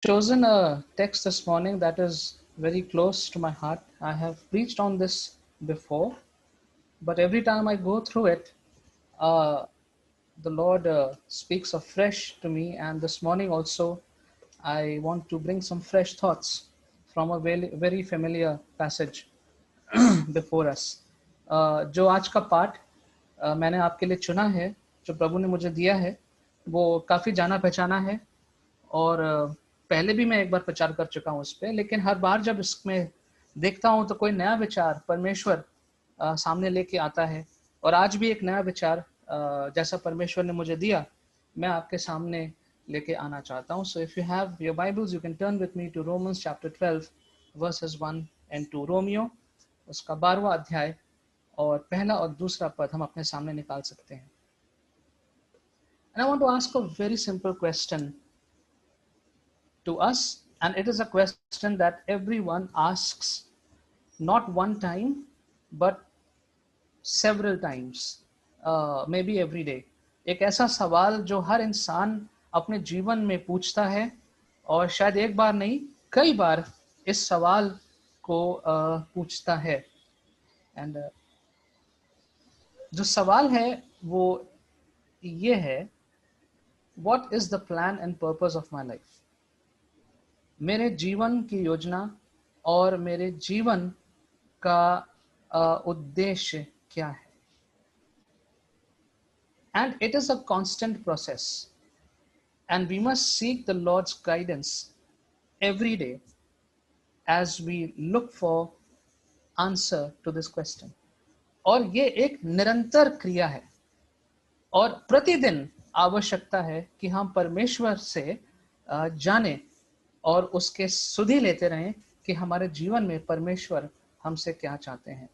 chosen a text this morning that is very close to my heart. I have preached on this before, but every time I go through it, uh, the Lord speaks afresh to me. And this morning also, I want to bring some fresh thoughts from a very familiar passage before us. जो आज का पाठ मैंने आपके लिए चुना है, जो प्रभु ने मुझे दिया है, वो काफ़ी जाना पहचाना है। और पहले भी मैं एक बार प्रचार कर चुका हूँ उस पर, लेकिन हर बार जब इसमें देखता हूँ तो कोई नया विचार परमेश्वर सामने लेके आता है। और आज भी एक नया विचार जैसा परमेश्वर ने मुझे दिया, मैं आपके सामने लेके आना चाहता हूँ। So if you have your Bibles, you can turn with me to Romans chapter 12 verses 1 and 2। रोमियो उसका 12वां अध्याय और पहला और दूसरा पद हम अपने सामने निकाल सकते हैं। And I want to ask a very simple question to us, and it is a question that everyone asks, not one time but several times, maybe every day. एक ऐसा सवाल जो हर इंसान अपने जीवन में पूछता है, और शायद एक बार नहीं कई बार इस सवाल को पूछता है। एंड जो सवाल है वो ये है, what is the plan and purpose of my life? मेरे जीवन की योजना और मेरे जीवन का उद्देश्य क्या है? And it is a constant process, and we must seek the Lord's guidance every day as we look for answer to this question. और ये एक निरंतर क्रिया है, और प्रतिदिन आवश्यकता है कि हम परमेश्वर से जाने और उसके सुधि लेते रहें कि हमारे जीवन में परमेश्वर हमसे क्या चाहते हैं।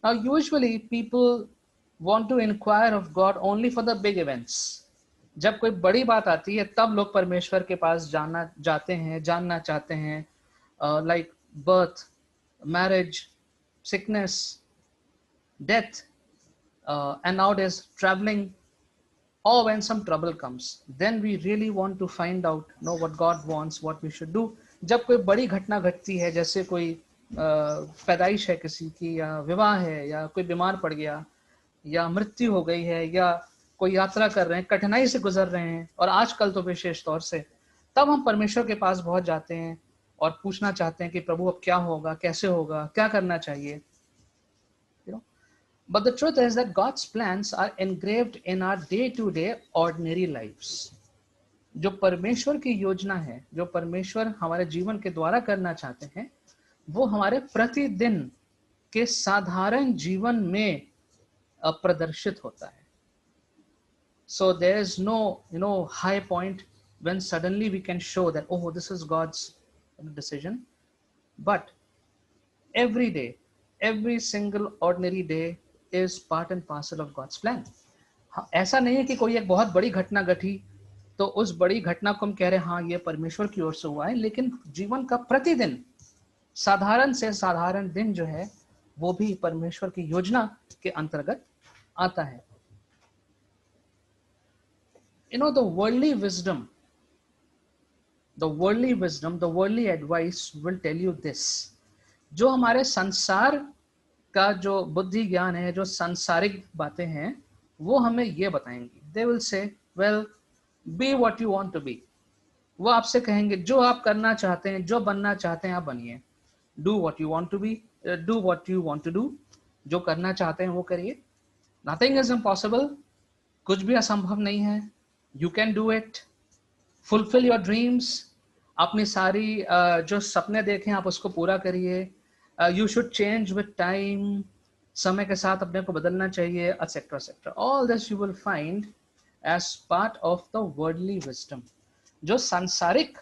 Now usually people want to inquire of God only for the big events. जब कोई बड़ी बात आती है तब लोग परमेश्वर के पास जानना चाहते हैं, like birth, marriage, sickness, death, and nowadays traveling, or when some trouble comes, then we really want to find out what God wants, what we should do. जब कोई बड़ी घटना घटती है, जैसे कोई पैदाइश है किसी की, या विवाह है, या कोई बीमार पड़ गया, या मृत्यु हो गई है, या कोई यात्रा कर रहे हैं, कठिनाई से गुजर रहे हैं, और आजकल तो विशेष तौर से, तब हम परमेश्वर के पास पहुंच जाते हैं और पूछना चाहते हैं कि प्रभु अब क्या होगा, कैसे होगा, क्या करना चाहिए। But the truth is that God's plans are engraved in our day-to-day ordinary lives. जो परमेश्वर की योजना है, जो परमेश्वर हमारे जीवन के द्वारा करना चाहते हैं, वो हमारे प्रतिदिन के साधारण जीवन में प्रदर्शित होता है। So there is no high point when suddenly we can show that, oh, this is God's decision. But every day, every single ordinary day is part and parcel of God's plan. ऐसा नहीं है कि कोई एक बहुत बड़ी घटना घटी तो उस बड़ी घटना को हम कह रहे हैं हाँ ये परमेश्वर की ओर से हुआ है, लेकिन जीवन का प्रतिदिन साधारण से साधारण दिन जो है वो भी परमेश्वर की योजना के अंतर्गत आता है। The worldly wisdom, the worldly advice will tell you this. जो हमारे संसार का जो बुद्धि ज्ञान है, जो सांसारिक बातें हैं, वो हमें ये बताएंगी। They will say, well, be what you want to be. वो आपसे कहेंगे जो आप करना चाहते हैं, जो बनना चाहते हैं आप बनिए। Do what you want to be, do what you want to do. जो करना चाहते हैं वो करिए। Nothing is impossible. कुछ भी असंभव नहीं है। You can do it. Fulfill your dreams. अपनी सारी जो सपने देखें आप उसको पूरा करिए। You should change with time. समय के साथ अपने को बदलना चाहिए, etc. etc. All this you will find as part of the worldly wisdom. जो सांसारिक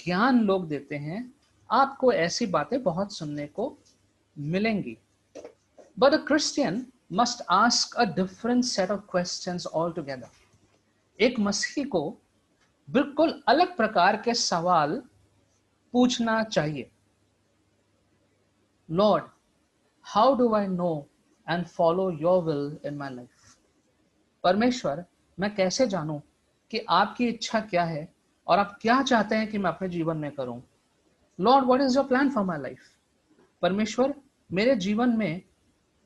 ज्ञान लोग देते हैं, आपको ऐसी बातें बहुत सुनने को मिलेंगी। But a Christian must ask a different set of questions altogether. एक मसीही को बिल्कुल अलग प्रकार के सवाल पूछना चाहिए। Lord, how do I know and follow your will in my life? परमेश्वर, मैं कैसे जानूं कि आपकी इच्छा क्या है और आप क्या चाहते हैं कि मैं अपने जीवन में करूं? Lord, what is your plan for my life? परमेश्वर, मेरे जीवन में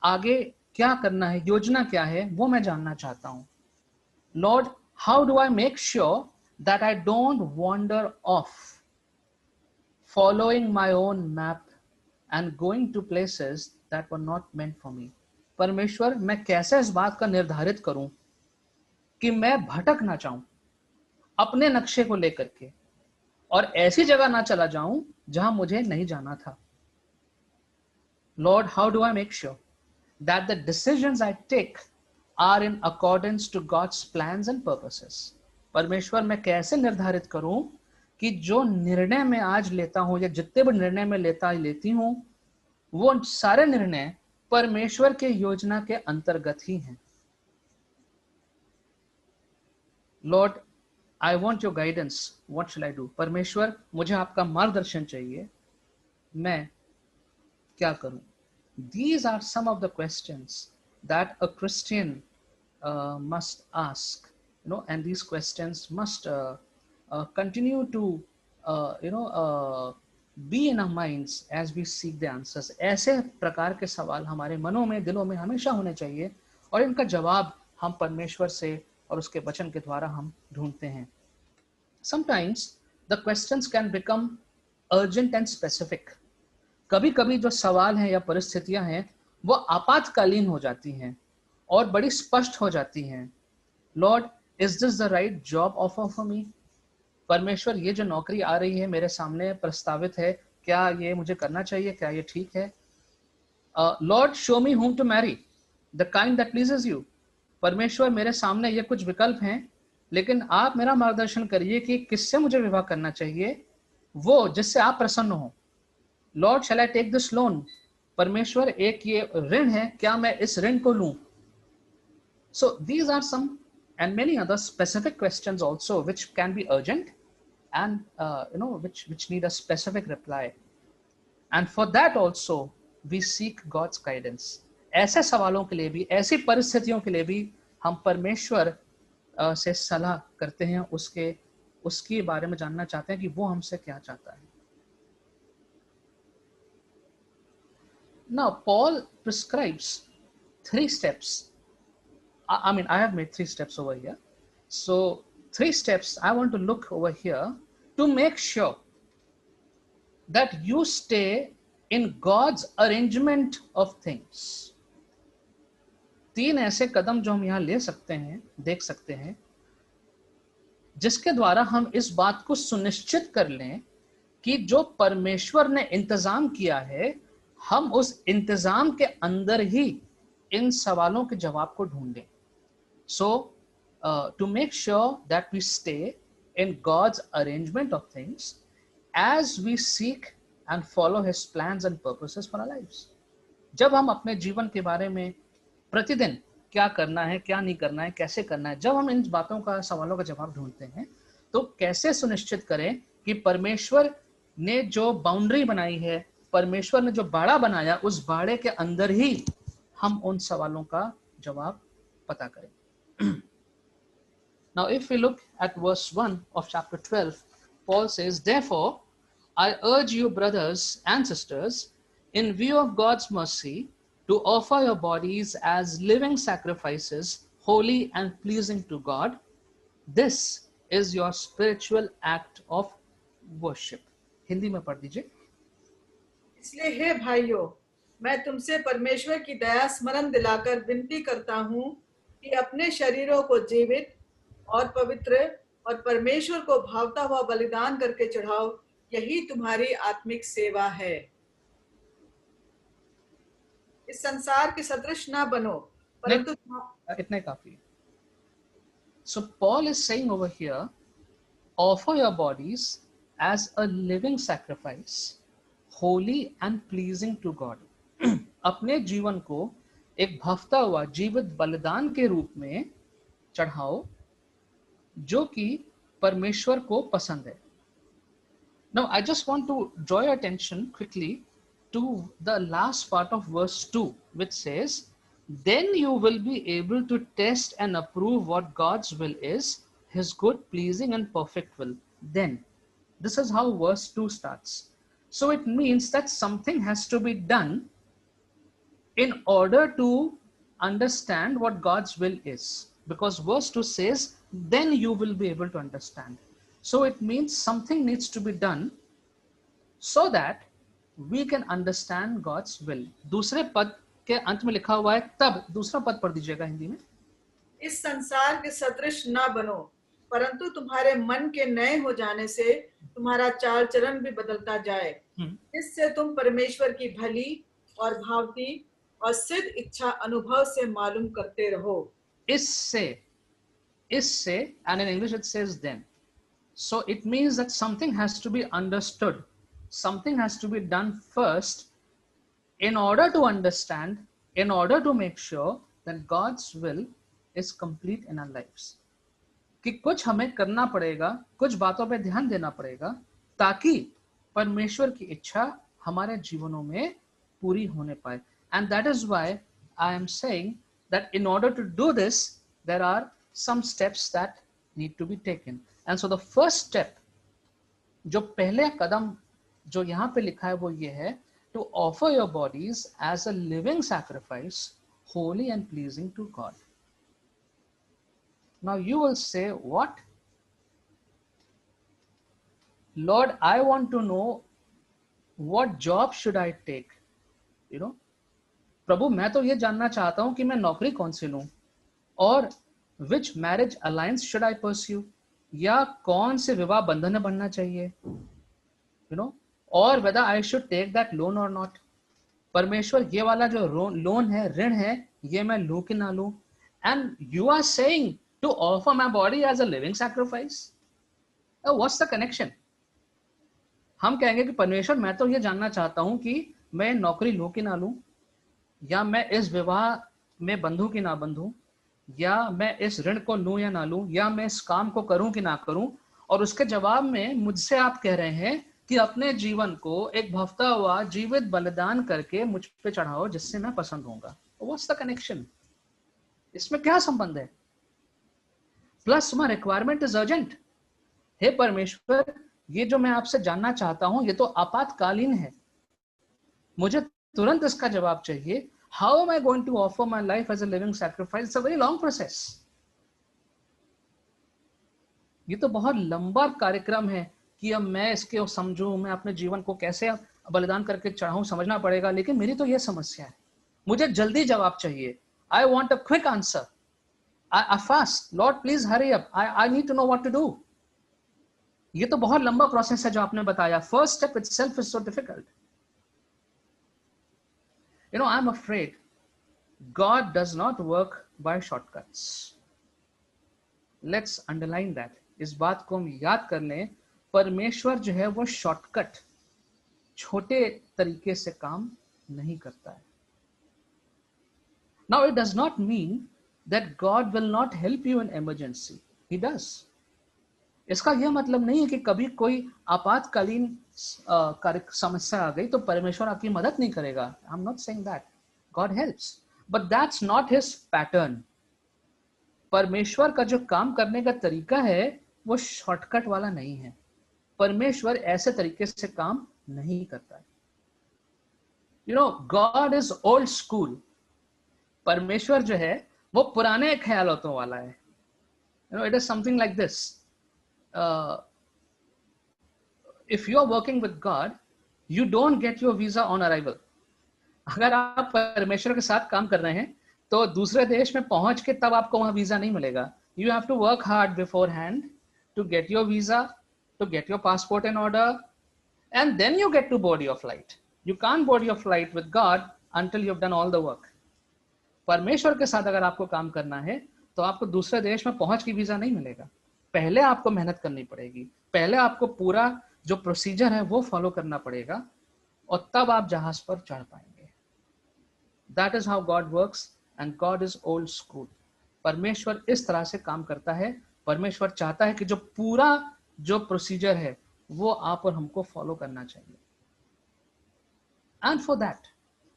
आगे क्या करना है, योजना क्या है, वो मैं जानना चाहता हूं। Lord, how do I make sure that I don't wonder of following my own map and going to places that were not meant for me? परमेश्वर, मैं कैसे इस बात का निर्धारित करूं कि मैं भटक ना जाऊं अपने नक्शे को लेकर के और ऐसी जगह ना चला जाऊं जहां मुझे नहीं जाना था? Lord, how do I make sure that the decisions I take are in accordance to God's plans and purposes? परमेश्वर, मैं कैसे निर्धारित करूं कि जो निर्णय मैं आज लेता हूं या जितने भी निर्णय मैं लेती हूं वो सारे निर्णय परमेश्वर के योजना के अंतर्गत ही हैं। Lord, I want your guidance, what shell I do? परमेश्वर, मुझे आपका मार्गदर्शन चाहिए, मैं क्या करूं? These are some of the questions that a Christian must ask, and these questions must continue to be in our minds as we seek the answers. ऐसे प्रकार के सवाल हमारे मनों में, दिलों में हमेशा होने चाहिए और इनका जवाब हम परमेश्वर से और उसके वचन के द्वारा हम ढूंढते हैं। Sometimes the questions can become urgent and specific. कभी कभी जो सवाल हैं या परिस्थितियां हैं वो आपातकालीन हो जाती हैं और बड़ी स्पष्ट हो जाती हैं। Lord, is this the right job offer for me? परमेश्वर, ये जो नौकरी आ रही है मेरे सामने प्रस्तावित है, क्या ये मुझे करना चाहिए? क्या ये ठीक है? Lord, show me whom to marry, the kind that pleases you. परमेश्वर, मेरे सामने ये कुछ विकल्प हैं, लेकिन आप मेरा मार्गदर्शन करिए कि किससे मुझे विवाह करना चाहिए, वो जिससे आप प्रसन्न हो। Lord, shall I take this loan? परमेश्वर, एक ये ऋण है, क्या मैं इस ऋण को लूं? So these are some and many other specific questions also which can be urgent and which need a specific reply, and for that also we seek God's guidance. ऐसे सवालों के लिए भी, ऐसी परिस्थितियों के लिए भी हम परमेश्वर से सलाह करते हैं, उसके बारे में जानना चाहते हैं कि वो हमसे क्या चाहता है। Now, Paul prescribes 3 steps. I have made 3 steps over here. So 3 steps I want to look over here to make sure that you stay in God's arrangement of things. 3 ऐसे कदम जो हम यहाँ ले सकते हैं, देख सकते हैं, जिसके द्वारा हम इस बात को सुनिश्चित कर लें कि जो परमेश्वर ने इंतजाम किया है, हम उस इंतजाम के अंदर ही इन सवालों के जवाब को ढूंढें। So, to make sure that we stay in God's arrangement of things as we seek and follow His plans and purposes for our lives. जब हम अपने जीवन के बारे में प्रतिदिन क्या करना है, क्या नहीं करना है, कैसे करना है, जब हम इन बातों का, सवालों का जवाब ढूंढते हैं, तो कैसे सुनिश्चित करें कि परमेश्वर ने जो बाउंड्री बनाई है, परमेश्वर ने जो बाड़ा बनाया, उस बाड़े के अंदर ही हम उन सवालों का जवाब पता करें। Now, if we look at verse 1 of chapter 12, Paul says, "Therefore, I urge you, brothers and sisters, in view of God's mercy, to offer your bodies as living sacrifices, holy and pleasing to God. This is your spiritual act of worship." Hindi में पढ़ दीजिए। इसलिए हे भाइयों, मैं तुमसे परमेश्वर की दया स्मरण दिलाकर विनती करता हूँ कि अपने शरीरों को जीवित और पवित्र और परमेश्वर को भावता हुआ बलिदान करके चढ़ाओ, यही तुम्हारी आत्मिक सेवा है। इस संसार के सदृश ना बनो, परंतु इतना काफी। So Paul is saying over here, offer your bodies as a living sacrifice, holy and pleasing to God. अपने जीवन को एक भावता हुआ जीवित बलिदान के रूप में चढ़ाओ, जो कि परमेश्वर को पसंद है। Now, I just want to draw your attention quickly to the last part of verse 2, which says, "Then you will be able to test and approve what God's will is, His good, pleasing and perfect will." then. This is how verse 2 starts. So it means that something has to be done in order to understand what God's will is. Because verse 2 says, then you will be able to understand. So it means something needs to be done so that we can understand God's will. दूसरे पद के अंत में लिखा हुआ है, तब दूसरा पद पढ़ दीजिएगा हिंदी में. इस संसार के सदृश न बनो, परंतु तुम्हारे मन के नए हो जाने से तुम्हारा चाल चलन भी बदलता जाए, इससे तुम परमेश्वर की भली और भावती और सिद्ध इच्छा अनुभव से मालूम करते रहो. इससे, and in English it says then. So it means that something has to be understood. Something has to be done first in order to understand, in order to make sure that God's will is complete in our lives. कि कुछ हमें करना पड़ेगा, कुछ बातों पे ध्यान देना पड़ेगा ताकि परमेश्वर की इच्छा हमारे जीवनों में पूरी होने पाए. And that is why I am saying that in order to do this, there are some steps that need to be taken. And so the first step, जो पहले कदम जो यहाँ पे लिखा है वो ये है, to offer your bodies as a living sacrifice, holy and pleasing to God. Now you will say, what? Lord, I want to know what job should I take? You know, प्रभु मैं तो ये जानना चाहता हूं कि मैं नौकरी कौन सी लूं, और which marriage alliance should I pursue, या कौन से विवाह बंधन में बनना चाहिए, you know, or whether I should take that loan or not. परमेश्वर ये वाला जो लोन है, ऋण है, ये मैं लूं कि ना लूं. And you are saying to offer my body as a living sacrifice. What's the connection? हम कहेंगे कि परमेश्वर मैं तो ये जानना चाहता हूं कि मैं नौकरी लूं कि ना लूं, या मैं इस विवाह में बंधूं कि ना बंधूं, या मैं इस ऋण को लूं या ना लूं, या मैं इस काम को करूं कि ना करूं. और उसके जवाब में मुझसे आप कह रहे हैं कि अपने जीवन को एक भवता हुआ जीवित बलिदान करके मुझ पे चढ़ाओ जिससे मैं पसंद होऊंगा. What's the connection? इसमें क्या संबंध है? Plus my requirement is urgent. हे परमेश्वर, ये जो मैं आपसे जानना चाहता हूं ये तो आपातकालीन है, मुझे तुरंत इसका जवाब चाहिए. How am I going to offer my life as a living sacrifice? It's a very long process. ये तो बहुत लंबा कार्यक्रम है कि अब मैं इसके समझूं, मैं अपने जीवन को कैसे बलिदान करके चढ़ाऊं, समझना पड़ेगा. लेकिन मेरी तो ये समस्या है, मुझे जल्दी जवाब चाहिए. I want a quick answer. I fast. Lord, please hurry up. I need to know what to do. ये तो बहुत लंबा प्रोसेस है जो आपने बताया. First step itself is so difficult. You know, I'm afraid God does not work by shortcuts. Let's underline that. इस बात को हम याद कर लें. परमेश्वर जो है वो शॉर्टकट, छोटे तरीके से काम नहीं करता है. Now it does not mean that God will not help you in emergency. He does. इसका यह मतलब नहीं है कि कभी कोई आपातकालीन समस्या आ गई तो परमेश्वर आपकी मदद नहीं करेगा. I'm not saying that. God helps. But that's not his pattern. परमेश्वर का जो काम करने का तरीका है वो शॉर्टकट वाला नहीं है. परमेश्वर ऐसे तरीके से काम नहीं करता है. You know, God is old school. परमेश्वर जो है वो पुराने ख्यालों वाला है. You know, it is something like this. If you are working with God, you don't get your visa on arrival. अगर आप परमेश्वर के साथ काम कर रहे हैं तो दूसरे देश में पहुंच के तब आपको वहां वीजा नहीं मिलेगा. You have to work hard beforehand to get your visa, to get your passport in order, and then you get to board your flight. You can't board your flight with God until you've done all the work. परमेश्वर के साथ अगर आपको काम करना है तो आपको दूसरे देश में पहुंच के वीजा नहीं मिलेगा. पहले आपको मेहनत करनी पड़ेगी, पहले आपको पूरा जो प्रोसीजर है वो फॉलो करना पड़ेगा और तब आप जहाज पर चढ़ पाएंगे. That is how God works, and God is old school. परमेश्वर इस तरह से काम करता है. परमेश्वर चाहता है कि जो पूरा जो प्रोसीजर है वो आप और हमको फॉलो करना चाहिए. And for that,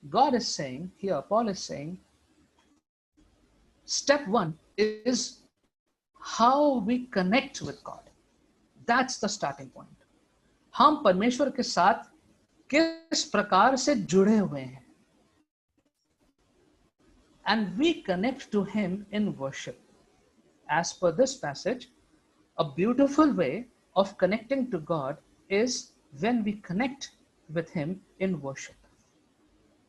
God is saying here, Paul is saying, step one is how we connect with God. That's the starting point. हम परमेश्वर के साथ किस प्रकार से जुड़े हुए हैं. And we connect to him in worship. As per this passage, a beautiful way of connecting to God is when we connect with him in worship.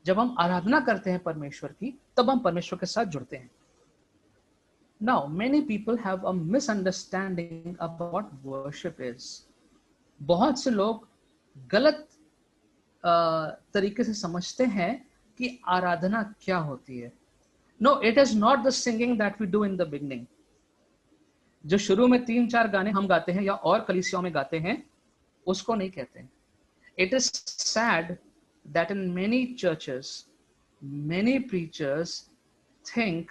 जब हम आराधना करते हैं परमेश्वर की, तब हम परमेश्वर के साथ जुड़ते हैं. Now, many people have a misunderstanding about what worship is. बहुत से लोग गलत तरीके से समझते हैं कि आराधना क्या होती है. No, it is not the singing that we do in the beginning. जो शुरू में 3-4 गाने हम गाते हैं या और कलीसियाओं में गाते हैं, उसको नहीं कहते हैं. It is sad that in many churches, many preachers think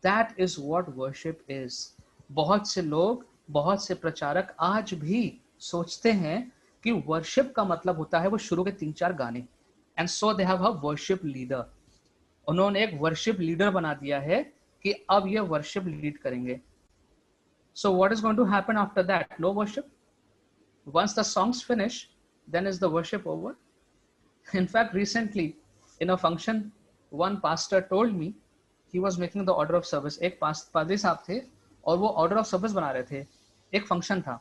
that is what worship is. बहुत से लोग, बहुत से प्रचारक आज भी सोचते हैं कि वर्शिप का मतलब होता है वो शुरू के 3-4 गाने. And so they have a worship leader. उन्होंने एक वर्शिप लीडर बना दिया है कि अब ये वर्शिप लीड करेंगे. So what is going to happen after that? No worship. Once the songs finish, then is the worship over? In fact, recently in a function, one pastor told me he was making the order of service. एक पादरी साहब थे और वो order of service बना रहे थे. एक फंक्शन था,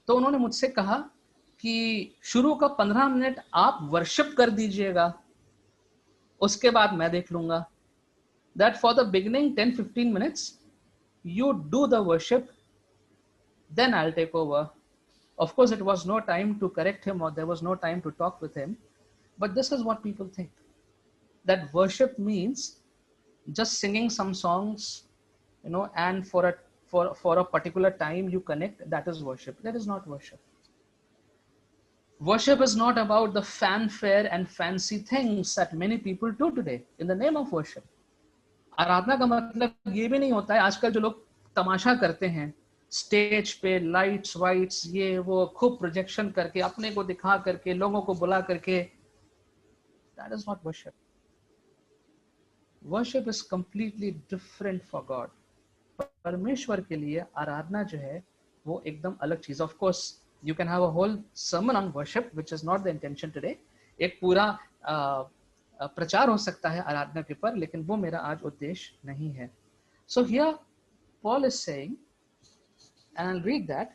तो उन्होंने मुझसे कहा कि शुरू का 15 मिनट आप वर्शिप कर दीजिएगा, उसके बाद मैं देख लूंगा. That for the beginning 10-15 minutes you do the worship, then I'll take over. Of course, it was no time to correct him or there was no time to talk with him, but this is what people think, that worship means just singing some songs, and for a particular time you connect. That is worship. That is not worship. Worship is not about the fanfare and fancy things that many people do today in the name of worship. आराधना का मतलब ये भी नहीं होता है आजकल जो लोग तमाशा करते हैं स्टेज पे, लाइट्स वाइट्स, ये वो खूब प्रोजेक्शन करके, अपने को दिखा करके, लोगों को बुला करके. That is not worship. Worship is completely different for God. परमेश्वर के लिए आराधना जो है वो एकदम अलग चीज. Of course, you can have a whole sermon on worship, which is not the intention today. एक पूरा प्रचार हो सकता है आराधना के पर, लेकिन वो मेरा आज उद्देश्य नहीं है. So here Paul is saying, and I'll read that,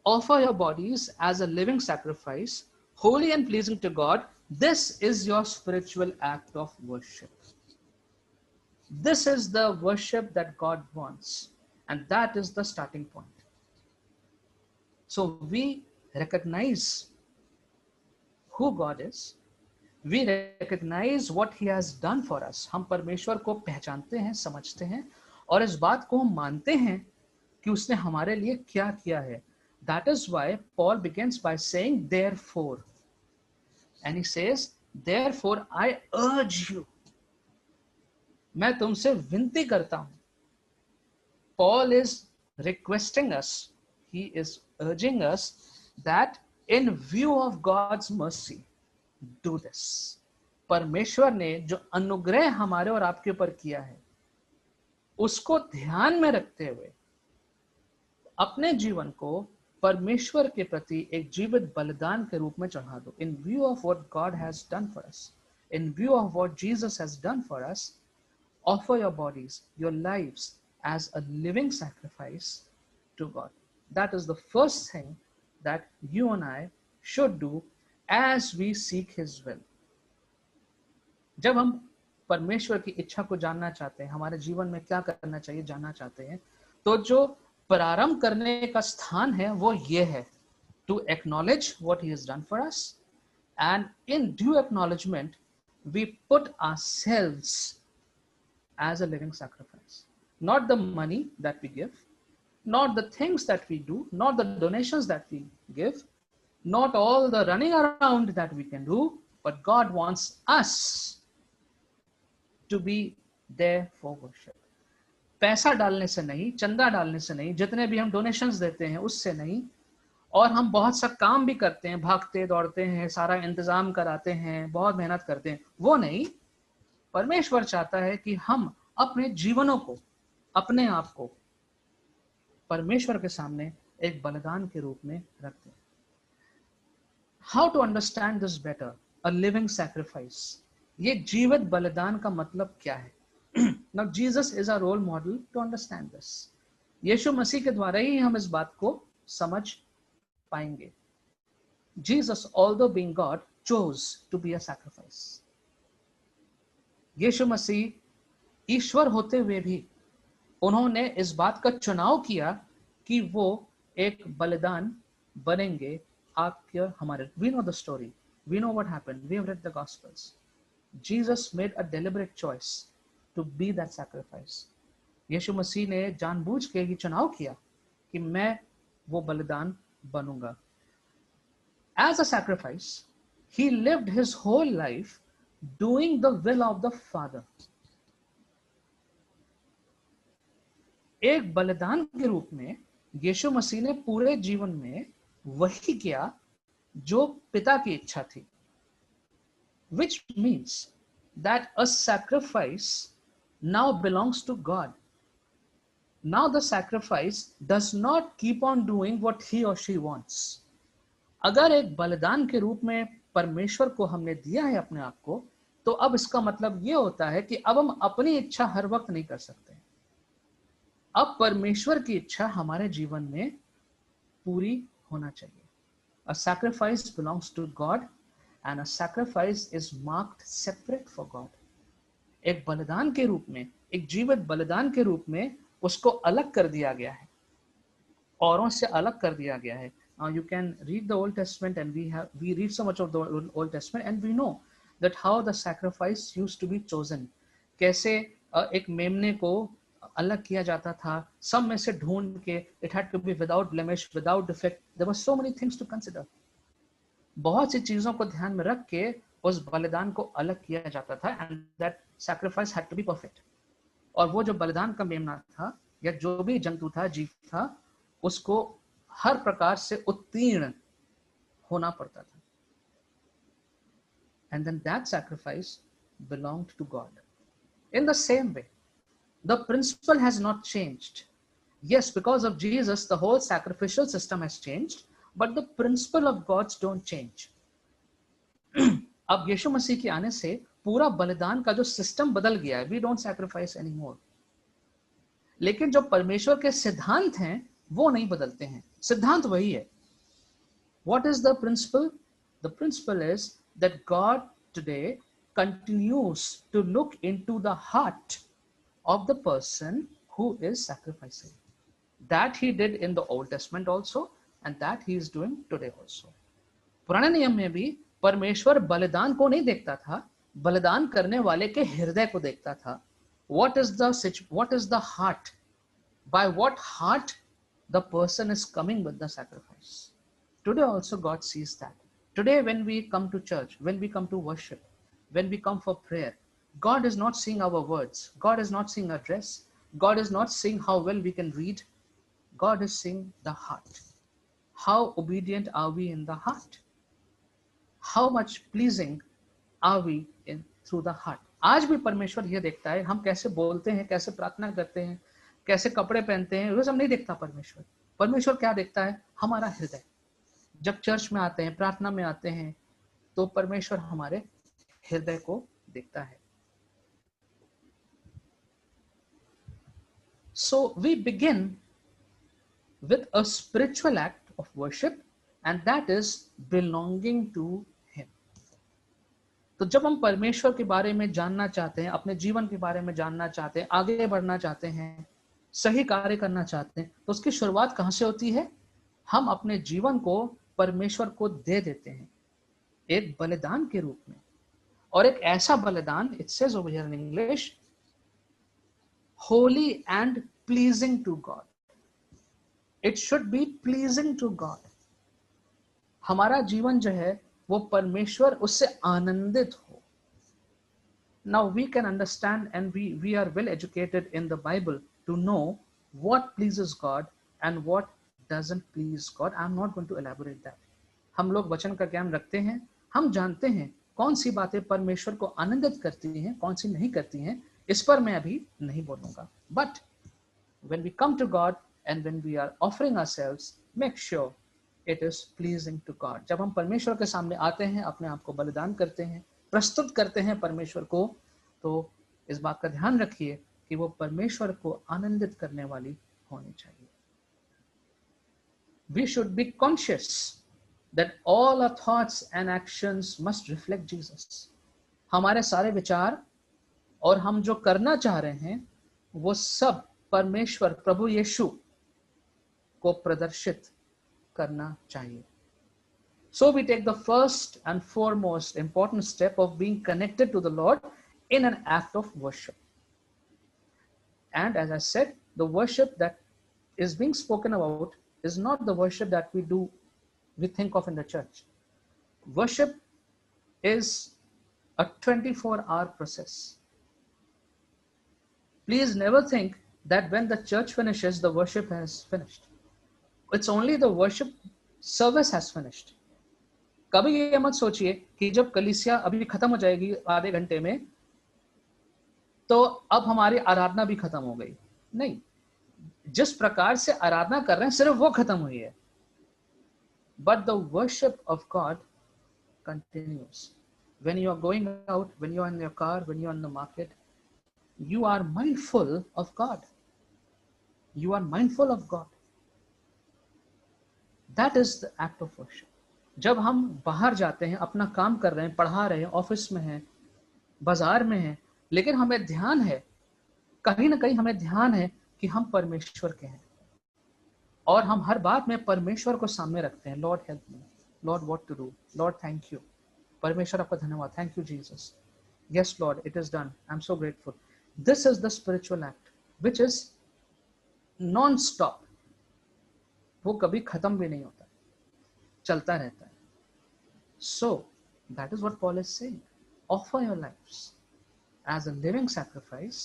offer your bodies as a living sacrifice, holy and pleasing to God. This is your spiritual act of worship. This is the worship that God wants, and that is the starting point. So we recognize who God is. We recognize what he has done for us. हम परमेश्वर को पहचानते हैं, समझते हैं, और इस बात को हम मानते हैं कि उसने हमारे लिए क्या किया है. That is why Paul begins by saying therefore, and he says therefore I urge you. मैं तुमसे विनती करता हूं. Paul is requesting us, he is urging us that in view of God's mercy, do this. परमेश्वर ने जो अनुग्रह हमारे और आपके ऊपर किया है उसको ध्यान में रखते हुए अपने जीवन को परमेश्वर के प्रति एक जीवित बलिदान के रूप में चढ़ा दो. In view of what God has done for us, in view of what Jesus has done for us, offer your bodies, your lives as a living sacrifice to God. That is the first thing that you and I should do as we seek his will. जब हम परमेश्वर की इच्छा को जानना चाहते हैं, हमारे जीवन में क्या करना चाहिए जानना चाहते हैं, तो जो प्रारंभ करने का स्थान है वो ये है, to acknowledge what he has done for us, and in due acknowledgement we put ourselves as a living sacrifice. Not the money that we give, not the things that we do, not the donations that we give, not all the running around that we can do, but God wants us to be there for worship. पैसा डालने से नहीं, चंदा डालने से नहीं, जितने भी हम डोनेशंस देते हैं उससे नहीं, और हम बहुत सा काम भी करते हैं, भागते दौड़ते हैं, सारा इंतजाम कराते हैं, बहुत मेहनत करते हैं, वो नहीं. परमेश्वर चाहता है कि हम अपने जीवनों को, अपने आप को परमेश्वर के सामने एक बलिदान के रूप में रखते हैं। How to understand this better, a living sacrifice, ये जीवित बलिदान का मतलब क्या है? Now Jesus is a role model to understand this. यीशु मसीह के द्वारा ही हम इस बात को समझ पाएंगे। Jesus, although being God, chose to be a sacrifice. यीशु मसीह ईश्वर होते हुए भी उन्होंने इस बात का चुनाव किया कि वो एक बलिदान बनेंगे आपके हमारे। We know the story, we know what happened, we have read the gospels. Jesus made a deliberate choice to be that sacrifice. यीशु मसीह ने जानबूझ के ही चुनाव किया कि मैं वो बलिदान बनूंगा। As a sacrifice, he lived his whole life doing the will of the Father. एक बलिदान के रूप में यीशु मसीह ने पूरे जीवन में वही किया जो पिता की इच्छा थी, which means that a sacrifice now belongs to God. Now the sacrifice does not keep on doing what he or she wants. अगर एक बलिदान के रूप में परमेश्वर को हमने दिया है अपने आप को, तो अब इसका मतलब यह होता है कि अब हम अपनी इच्छा हर वक्त नहीं कर सकते। अब परमेश्वर की इच्छा हमारे जीवन में पूरी होना चाहिए। A sacrifice belongs to God and a sacrifice is marked separate for God. एक बलिदान के रूप में, एक जीवित बलिदान के रूप में उसको अलग कर दिया गया है, औरों से अलग कर दिया गया है। You can read the Old Testament and we read so much of the Old Testament and we know that how the sacrifice used to be chosen. कैसे एक मेमने को अलग किया जाता था, सब में से ढूंढ के, it had to be without blemish, without defect. There were so many things to consider. बहुत सी चीजों को ध्यान में रख के उस बलिदान को अलग किया जाता था and that sacrifice had to be perfect. और वो जो बलिदान का मेमना था या जो भी जंतु था, जीव था, उसको हर प्रकार से उत्तीर्ण होना पड़ता था। And then that sacrifice belonged to God. In the same way, the principle has not changed. Yes, because of Jesus, the whole sacrificial system has changed, but the principle of God's don't change. अब यीशु मसीह के आने से पूरा बलिदान का जो system बदल गया है, we don't sacrifice anymore. लेकिन जो परमेश्वर के सिद्धांत हैं वो नहीं बदलते हैं, सिद्धांत वही है। What is the principle? The principle is that God today continues to look into the heart of the person who is sacrificing. That he did in the Old Testament also and that he is doing today also. पुराने नियम में भी परमेश्वर बलिदान को नहीं देखता था, बलिदान करने वाले के हृदय को देखता था। What is the heart? By what heart the person is coming with the sacrifice. Today also God sees that. Today when we come to church, when we come to worship, when we come for prayer, God is not seeing our words. God is not seeing our dress. God is not seeing how well we can read. God is seeing the heart. How obedient are we in the heart? How much pleasing are we in through the heart? आज भी परमेश्वर यह देखता है, हम कैसे बोलते हैं, कैसे प्रार्थना करते हैं, कैसे कपड़े पहनते हैं, वो सब नहीं देखता परमेश्वर। परमेश्वर क्या देखता है? हमारा हृदय। जब चर्च में आते हैं, प्रार्थना में आते हैं, तो परमेश्वर हमारे हृदय को देखता है। So we begin with a spiritual act of worship and that is belonging to him. तो जब हम परमेश्वर के बारे में जानना चाहते हैं, अपने जीवन के बारे में जानना चाहते हैं, आगे बढ़ना चाहते हैं, सही कार्य करना चाहते हैं, तो उसकी शुरुआत कहां से होती है? हम अपने जीवन को परमेश्वर को दे देते हैं एक बलिदान के रूप में। और एक ऐसा बलिदान, it says over here in English, holy and pleasing to God. It should be pleasing to God. हमारा जीवन जो है वो परमेश्वर उससे आनंदित हो। Now we can understand and we are well educated in the Bible to know what pleases God and what doesn't please God. I'm not going to elaborate that. हम लोग वचन का ज्ञान रखते हैं, हम जानते हैं कौन सी बातें परमेश्वर को आनंदित करती हैं, कौन सी नहीं करती हैं। इस पर मैं अभी नहीं बोलूंगा। But when we come to God, And when we are offering ourselves, make sure it is pleasing to God. जब हम परमेश्वर के सामने आते हैं, अपने आप को बलिदान करते हैं, प्रस्तुत करते हैं परमेश्वर को, तो इस बात का ध्यान रखिए कि वो परमेश्वर को आनंदित करने वाली होनी चाहिए. We should be conscious that all our thoughts and actions must reflect Jesus. हमारे सारे विचार और हम जो करना चाह रहे हैं वो सब परमेश्वर प्रभु यीशु को प्रदर्शित करना चाहिए. So we take the first and foremost important step of being connected to the Lord in an act of worship. And as I said, the worship that is being spoken about is not the worship that we think of in the church. Worship is a 24-hour process. Please never think that when the church finishes, the worship has finished. It's only the worship service has finished. कभी ये मत सोचिए कि जब कलीसिया अभी खत्म हो जाएगी आधे घंटे में तो अब हमारी आराधना भी खत्म हो गई. नहीं, जिस प्रकार से आराधना कर रहे हैं सिर्फ वो खत्म हुई है. But the worship of God continues. When you are going out, when you are in your car, when you are in the market, you are mindful of God. You are mindful of God. That is the act of worship. जब हम बाहर जाते हैं, अपना काम कर रहे हैं, पढ़ा रहे हैं, ऑफिस में हैं, बाजार में हैं, लेकिन हमें ध्यान है, कहीं ना कहीं हमें ध्यान है कि हम परमेश्वर के हैं और हम हर बात में परमेश्वर को सामने रखते हैं. Lord help me, Lord what to do, Lord thank you, परमेश्वर आपका धन्यवाद, thank you Jesus, yes Lord it is done, I am so grateful. This is the spiritual act which is non stop. वो कभी खत्म भी नहीं होता, चलता रहता है. So that is what Paul is saying. Offer your lives as a living sacrifice,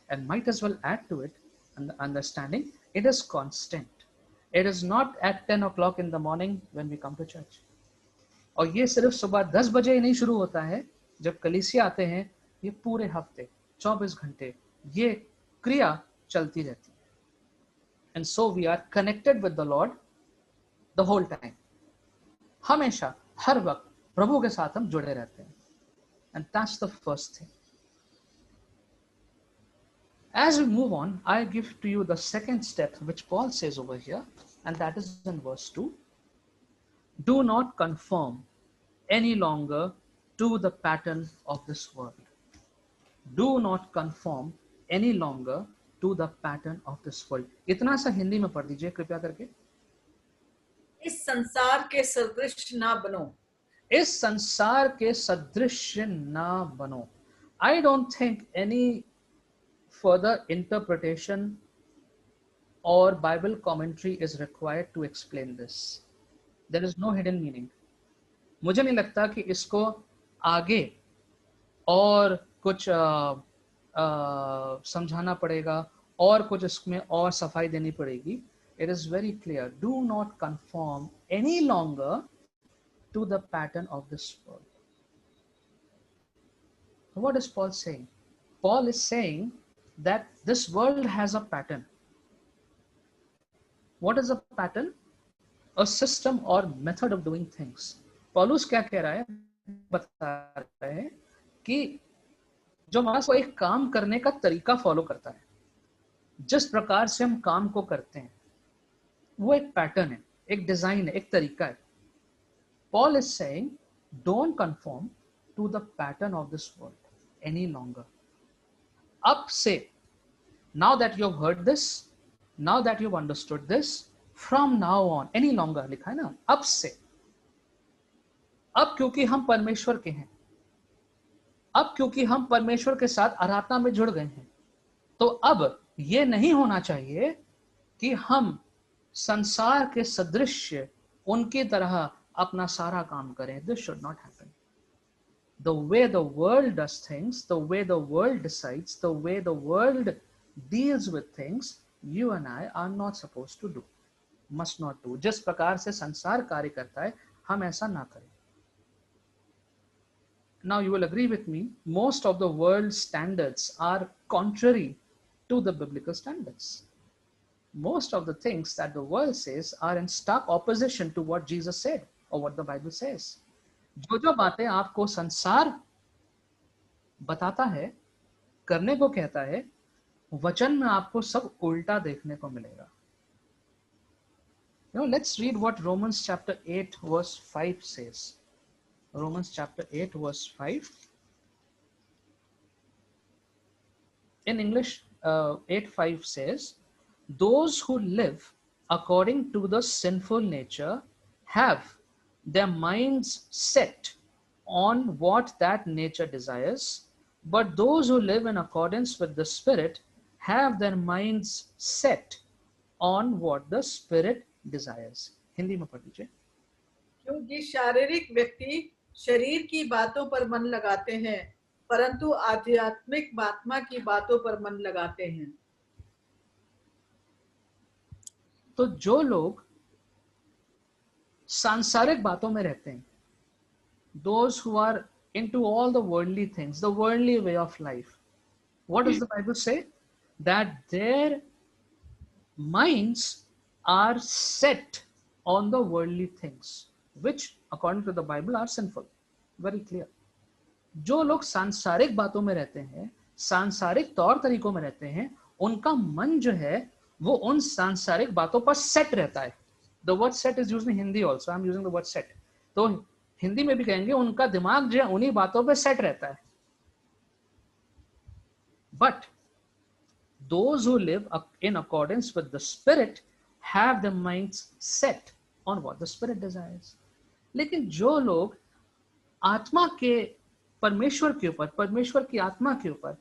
and might as well add to it and understanding it is constant. It is not at 10 o'clock in the morning when we come to church. और ये सिर्फ सुबह 10 बजे ही नहीं शुरू होता है जब कलीसिया आते हैं. ये पूरे हफ्ते 24 घंटे ये क्रिया चलती रहती है. And so we are connected with the Lord the whole time. हमेशा हर वक्त प्रभु के साथ हम जुड़े रहते हैं. And that's the first thing. As we move on, I give to you the second step which Paul says over here, and that is in verse 2. Do not conform any longer to the pattern of this world. Do not conform any longer to the pattern of this world. इतना सा हिंदी में पढ़ दीजिए कृपया करके. इस संसार के सदृश ना बनो. इस संसार के सदृश ना बनो. I don't think any further interpretation or Bible commentary is required to explain this. There is no hidden meaning. मुझे नहीं लगता कि इसको आगे और कुछ समझाना पड़ेगा और कुछ इसमें और सफाई देनी पड़ेगी. It is very clear. Do not conform any longer to the pattern of this world. What is Paul saying? Paul is saying that this world has a pattern. What is a pattern? A system or method of doing things. पौलुस क्या कह रहा है? बता रहा है कि जो हमारा को एक काम करने का तरीका फॉलो करता है, जिस प्रकार से हम काम को करते हैं वो एक पैटर्न है, एक डिजाइन है, एक तरीका है. Paul is saying, don't conform to the pattern of this world any longer. अब से, now that you've heard this, now that you've understood this, from now on, any longer लिखा है ना, अब से. अब क्योंकि हम परमेश्वर के हैं, अब क्योंकि हम परमेश्वर के साथ आराधना में जुड़ गए हैं, तो अब ये नहीं होना चाहिए कि हम संसार के सदृश उनकी तरह अपना सारा काम करें. This should not happen. The way the world does things, the way the world decides, the way the world deals with things, you and I are not supposed to do, must not do. जिस प्रकार से संसार कार्य करता है, हम ऐसा ना करें. Now you will agree with me, most of the world's standards are contrary to the biblical standards. most of the things that the world says are in stark opposition to what Jesus said or what the Bible says. जो जो बातें आपको संसार बताता है, करने को कहता है, वचन में आपको सब उल्टा देखने को मिलेगा. Let's read what Romans chapter 8 verse 5 says. Romans chapter 8 verse 5. In English, 8:5 says, those who live according to the sinful nature have their minds set on what that nature desires, but those who live in accordance with the Spirit have their minds set on what the Spirit desires. Hindi में पढ़ लीजिए. क्योंकि शारीरिक व्यक्ति शरीर की बातों पर मन लगाते हैं, परंतु आध्यात्मिक आत्मा की बातों पर मन लगाते हैं. तो जो लोग सांसारिक बातों में रहते हैं, those who are into all the worldly things, the worldly way of life, what does the Bible say? That their minds are set on the worldly things, which according to the Bible are sinful. Very clear. जो लोग सांसारिक बातों में रहते हैं, सांसारिक तौर तरीकों में रहते हैं, उनका मन जो है वो उन सांसारिक बातों पर सेट रहता है. The word set is used in Hindi also. I'm using the word set. तो हिंदी में भी कहेंगे उनका दिमाग जो है उन्हीं बातों पे सेट रहता है. But those who live in accordance with the Spirit have their minds set on what the Spirit desires. लेकिन जो लोग आत्मा के परमेश्वर के ऊपर, परमेश्वर की आत्मा के ऊपर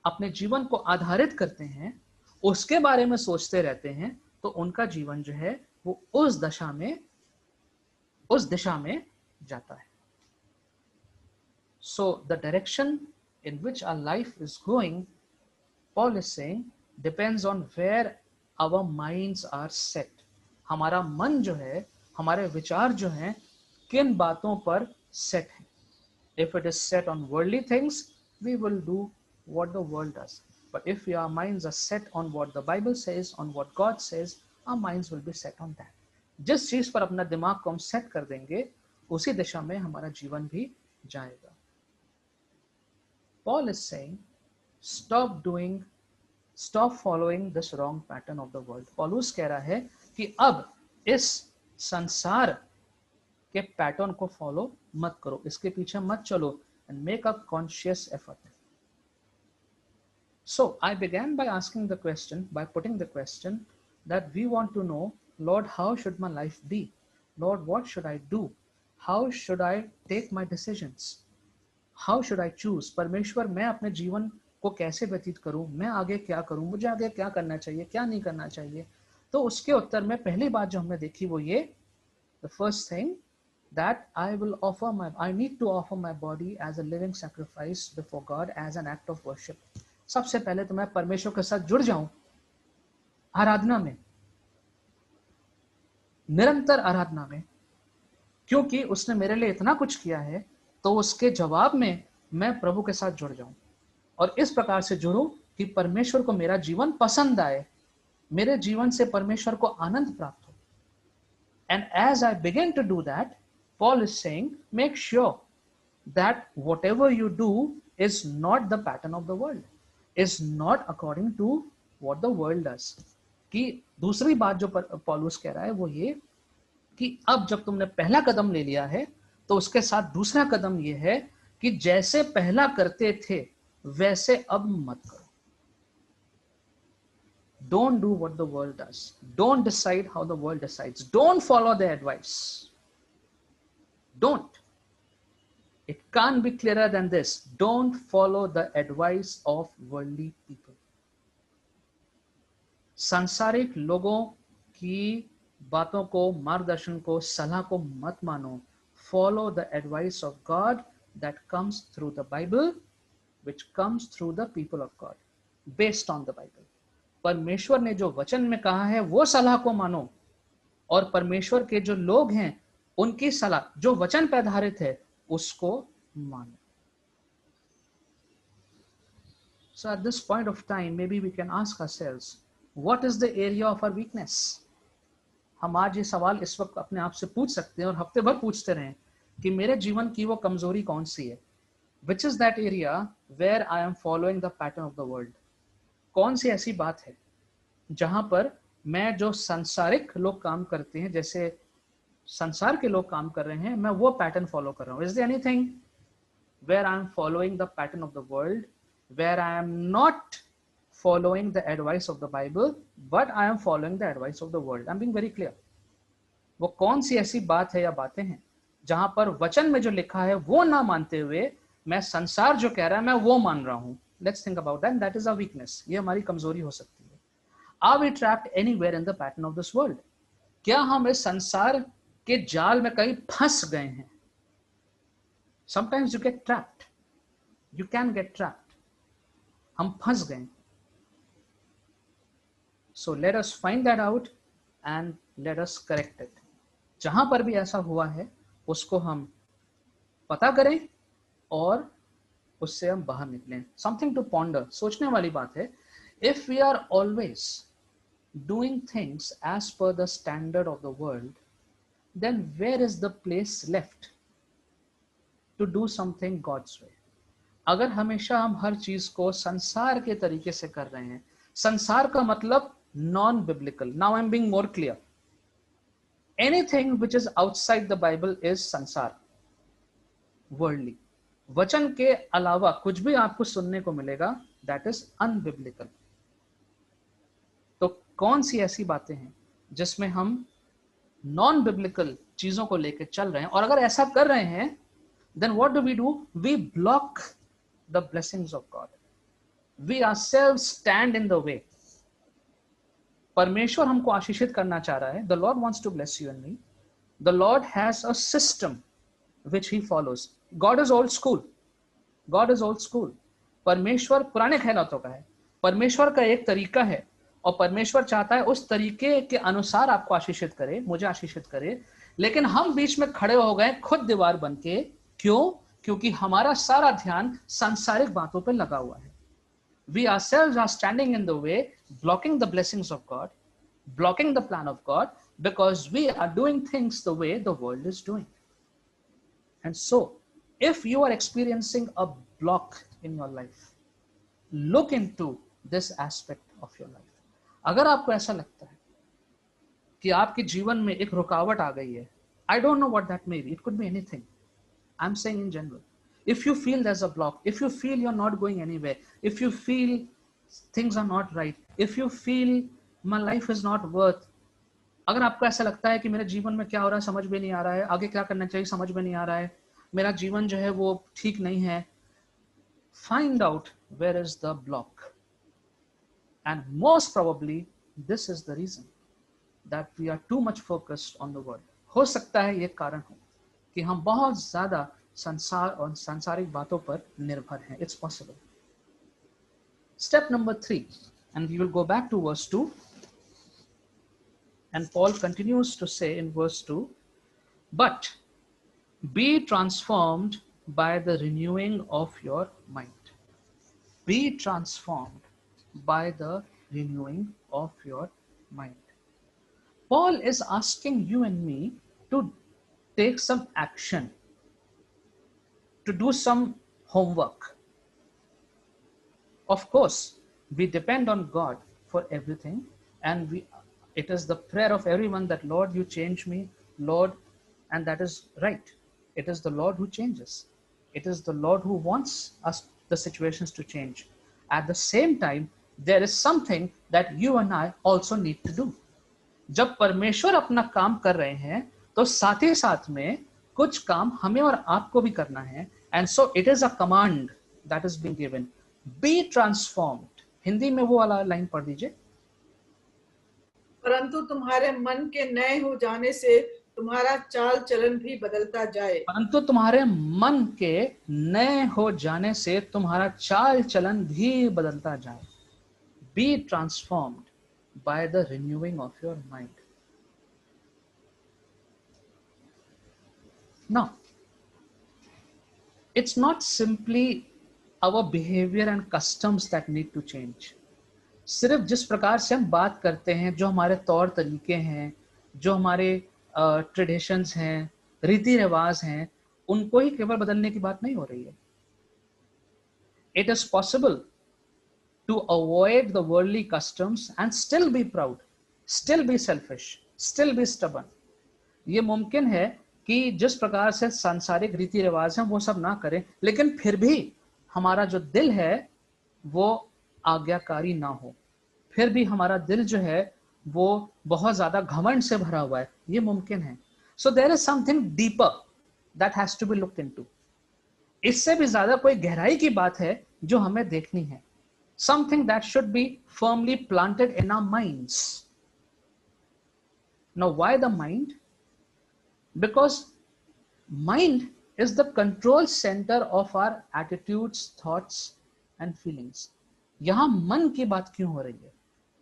अपने जीवन को आधारित करते हैं, उसके बारे में सोचते रहते हैं, तो उनका जीवन जो है वो उस दिशा में जाता है. So the direction in which our life is going, Paul is saying, depends on where our minds are set. हमारा मन जो है, हमारे विचार जो हैं, किन बातों पर सेट है. If it is set on worldly things, we will do what the world does. But if our minds are set on what the Bible says, on what God says, our minds will be set on that. जिस चीज पर अपना दिमाग को हम set कर देंगे, उसी दिशा में हमारा जीवन भी जाएगा. Paul is saying, stop following this wrong pattern of the world. पौलुस कह रहा है कि अब इस संसार के पैटर्न को फॉलो मत करो, इसके पीछे मत चलो, and make a conscious effort. So I began by asking the question, by putting the question that we want to know, Lord, how should my life be? Lord, what should I do? How should I take my decisions? How should I choose? परमेश्वर, मैं अपने जीवन को कैसे व्यतीत करूं, मैं आगे क्या करूं, मुझे आगे क्या करना चाहिए, क्या नहीं करना चाहिए. तो उसके उत्तर में पहली बात जो हमने देखी वो ये, the first thing, that I need to offer my body as a living sacrifice before God as an act of worship. सबसे पहले तो मैं परमेश्वर के साथ जुड़ जाऊं आराधना में, निरंतर आराधना में, क्योंकि उसने मेरे लिए इतना कुछ किया है, तो उसके जवाब में मैं प्रभु के साथ जुड़ जाऊं और इस प्रकार से जुड़ूं कि परमेश्वर को मेरा जीवन पसंद आए, मेरे जीवन से परमेश्वर को आनंद प्राप्त हो. And as I begin to do that, Paul is saying, make sure that whatever you do is not the pattern of the world, is not according to what the world does. कि दूसरी बात जो पौलुस कह रहा है वो ये कि अब जब तुमने पहला कदम ले लिया है, तो उसके साथ दूसरा कदम ये है कि जैसे पहला करते थे वैसे अब मत करो. Don't do what the world does. Don't decide how the world decides. Don't follow their advice. Don't. It can't be clearer than this. Don't follow the advice of worldly people. सांसारिक लोगों की बातों को, मार्गदर्शन को, सलाह को मत मानो. Follow the advice of God that comes through the Bible, which comes through the people of God, based on the Bible. परमेश्वर ने जो वचन में कहा है वो सलाह को मानो और परमेश्वर के जो लोग हैं उनकी सलाह जो वचन पर आधारित है उसको मानो. So at this point of time, maybe we can ask ourselves, What is the area of our weakness? हम आज ये सवाल इस वक्त अपने आप से पूछ सकते हैं और हफ्ते भर पूछते रहें कि मेरे जीवन की वो कमजोरी कौन सी है. Which is that area where I am following the pattern of the world? कौन सी ऐसी बात है जहां पर मैं जो सांसारिक लोग काम करते हैं, जैसे संसार के लोग काम कर रहे हैं, मैं वो पैटर्न फॉलो कर रहा हूं. Is there anything where I am following the pattern of the world, where I am not following the advice of the Bible, but I am following the advice of the world? I'm being very clear. वो कौन सी ऐसी बात है या बातें हैं जहां पर वचन में जो लिखा है वो ना मानते हुए मैं संसार जो कह रहा है मैं वो मान रहा हूं. Let's think about that. That is our weakness. ये हमारी कमजोरी हो सकती है. Are we trapped anywhere in the pattern of this world? क्या हम इस संसार के जाल में कहीं फंस गए हैं? Sometimes you get trapped. You can get trapped. हम फंस गए. So let us find that out and let us correct it. जहां पर भी ऐसा हुआ है उसको हम पता करें और उससे हम बाहर निकलें. Something to ponder. सोचने वाली बात है. If we are always doing things as per the standard of the world, then where is the place left to do something God's way? अगर हमेशा हम हर चीज को संसार के तरीके से कर रहे हैं, संसार का मतलब non biblical. Now I am being more clear. Anything which is outside the Bible is संसार, वर्ल्डली. वचन के अलावा कुछ भी आपको सुनने को मिलेगा that is unbiblical. तो कौन सी ऐसी बातें हैं जिसमें हम नॉन बिब्लिकल चीजों को लेकर चल रहे हैं, और अगर ऐसा कर रहे हैं then what do? We block the blessings of God. We ourselves stand in the way. परमेश्वर हमको आशीषित करना चाह रहा है. The Lord wants to bless you and me. The Lord has a system which he follows. God is old school. God is old school. परमेश्वर पुराने ख्यालों का है. परमेश्वर का एक तरीका है और परमेश्वर चाहता है उस तरीके के अनुसार आपको आशीषित करे, मुझे आशीषित करे. लेकिन हम बीच में खड़े हो गए खुद दीवार बन के. क्यों? क्योंकि हमारा सारा ध्यान सांसारिक बातों पर लगा हुआ है. We ourselves are standing in the way, blocking the blessings of God, blocking the plan of God, because we are doing things the way the world is doing. And so, if you are experiencing a block in your life, look into this aspect of your life. अगर आपको ऐसा लगता है कि आपके जीवन में एक रुकावट आ गई है, I don't know what that may be. It could be anything. I'm saying in general. If you feel there's a block, if you feel you're not going anywhere, if you feel things are not right, if you feel my life is not worth, अगर आपको ऐसा लगता है कि मेरे जीवन में क्या हो रहा है समझ में नहीं आ रहा है, आगे क्या करना चाहिए समझ में नहीं आ रहा है, मेरा जीवन जो है वो ठीक नहीं है, find out where is the block. And most probably this is the reason that we are too much focused on the world. हो सकता है ये कारण हो कि हम बहुत ज्यादा संसार और सांसारिक बातों पर निर्भर हैं. It's possible. Step number 3, and we will go back to verse 2. And Paul continues to say in verse 2, but be transformed by the renewing of your mind. Be transformed by the renewing of your mind. Paul is asking you and me to take some action, to do some homework. Of course, we depend on God for everything, and it is the prayer of everyone that, Lord, you change me, Lord, and that is right. It is the Lord who changes. It is the Lord who wants us, the situations, to change. At the same time, there is something that you and I also need to do. जब परमेश्वर अपना काम कर रहे हैं तो साथ ही साथ में कुछ काम हमें और आपको भी करना है. And so it is a command that is being given. Be transformed. Hindi में वो वाला लाइन पढ़ दीजिए. परंतु तुम्हारे मन के नए हो जाने से तुम्हारा चाल चलन भी बदलता जाए. परंतु तुम्हारे मन के नए हो जाने से तुम्हारा चाल चलन भी बदलता जाए. Be transformed by the renewing of your mind. Now, it's not simply our behavior and customs that need to change. सिर्फ जिस प्रकार से हम बात करते हैं, जो हमारे तौर तरीके हैं, जो हमारे ट्रेडिशंस हैं, रीति रिवाज हैं, उनको ही केवल बदलने की बात नहीं हो रही है. It is possible to avoid the worldly customs and still be proud, still be selfish, still be stubborn. ये मुमकिन है कि जिस प्रकार से सांसारिक रीति रिवाज हैं वो सब ना करें, लेकिन फिर भी हमारा जो दिल है वो आज्ञाकारी ना हो, फिर भी हमारा दिल जो है वो बहुत ज्यादा घमंड से भरा हुआ है. ये मुमकिन है. So there is something deeper that has to be looked into. इससे भी ज्यादा कोई गहराई की बात है जो हमें देखनी है. Something that should be firmly planted in our minds. Now, why the mind? Because mind is the control center of our attitudes, thoughts and feelings. यहां मन की बात क्यों हो रही है?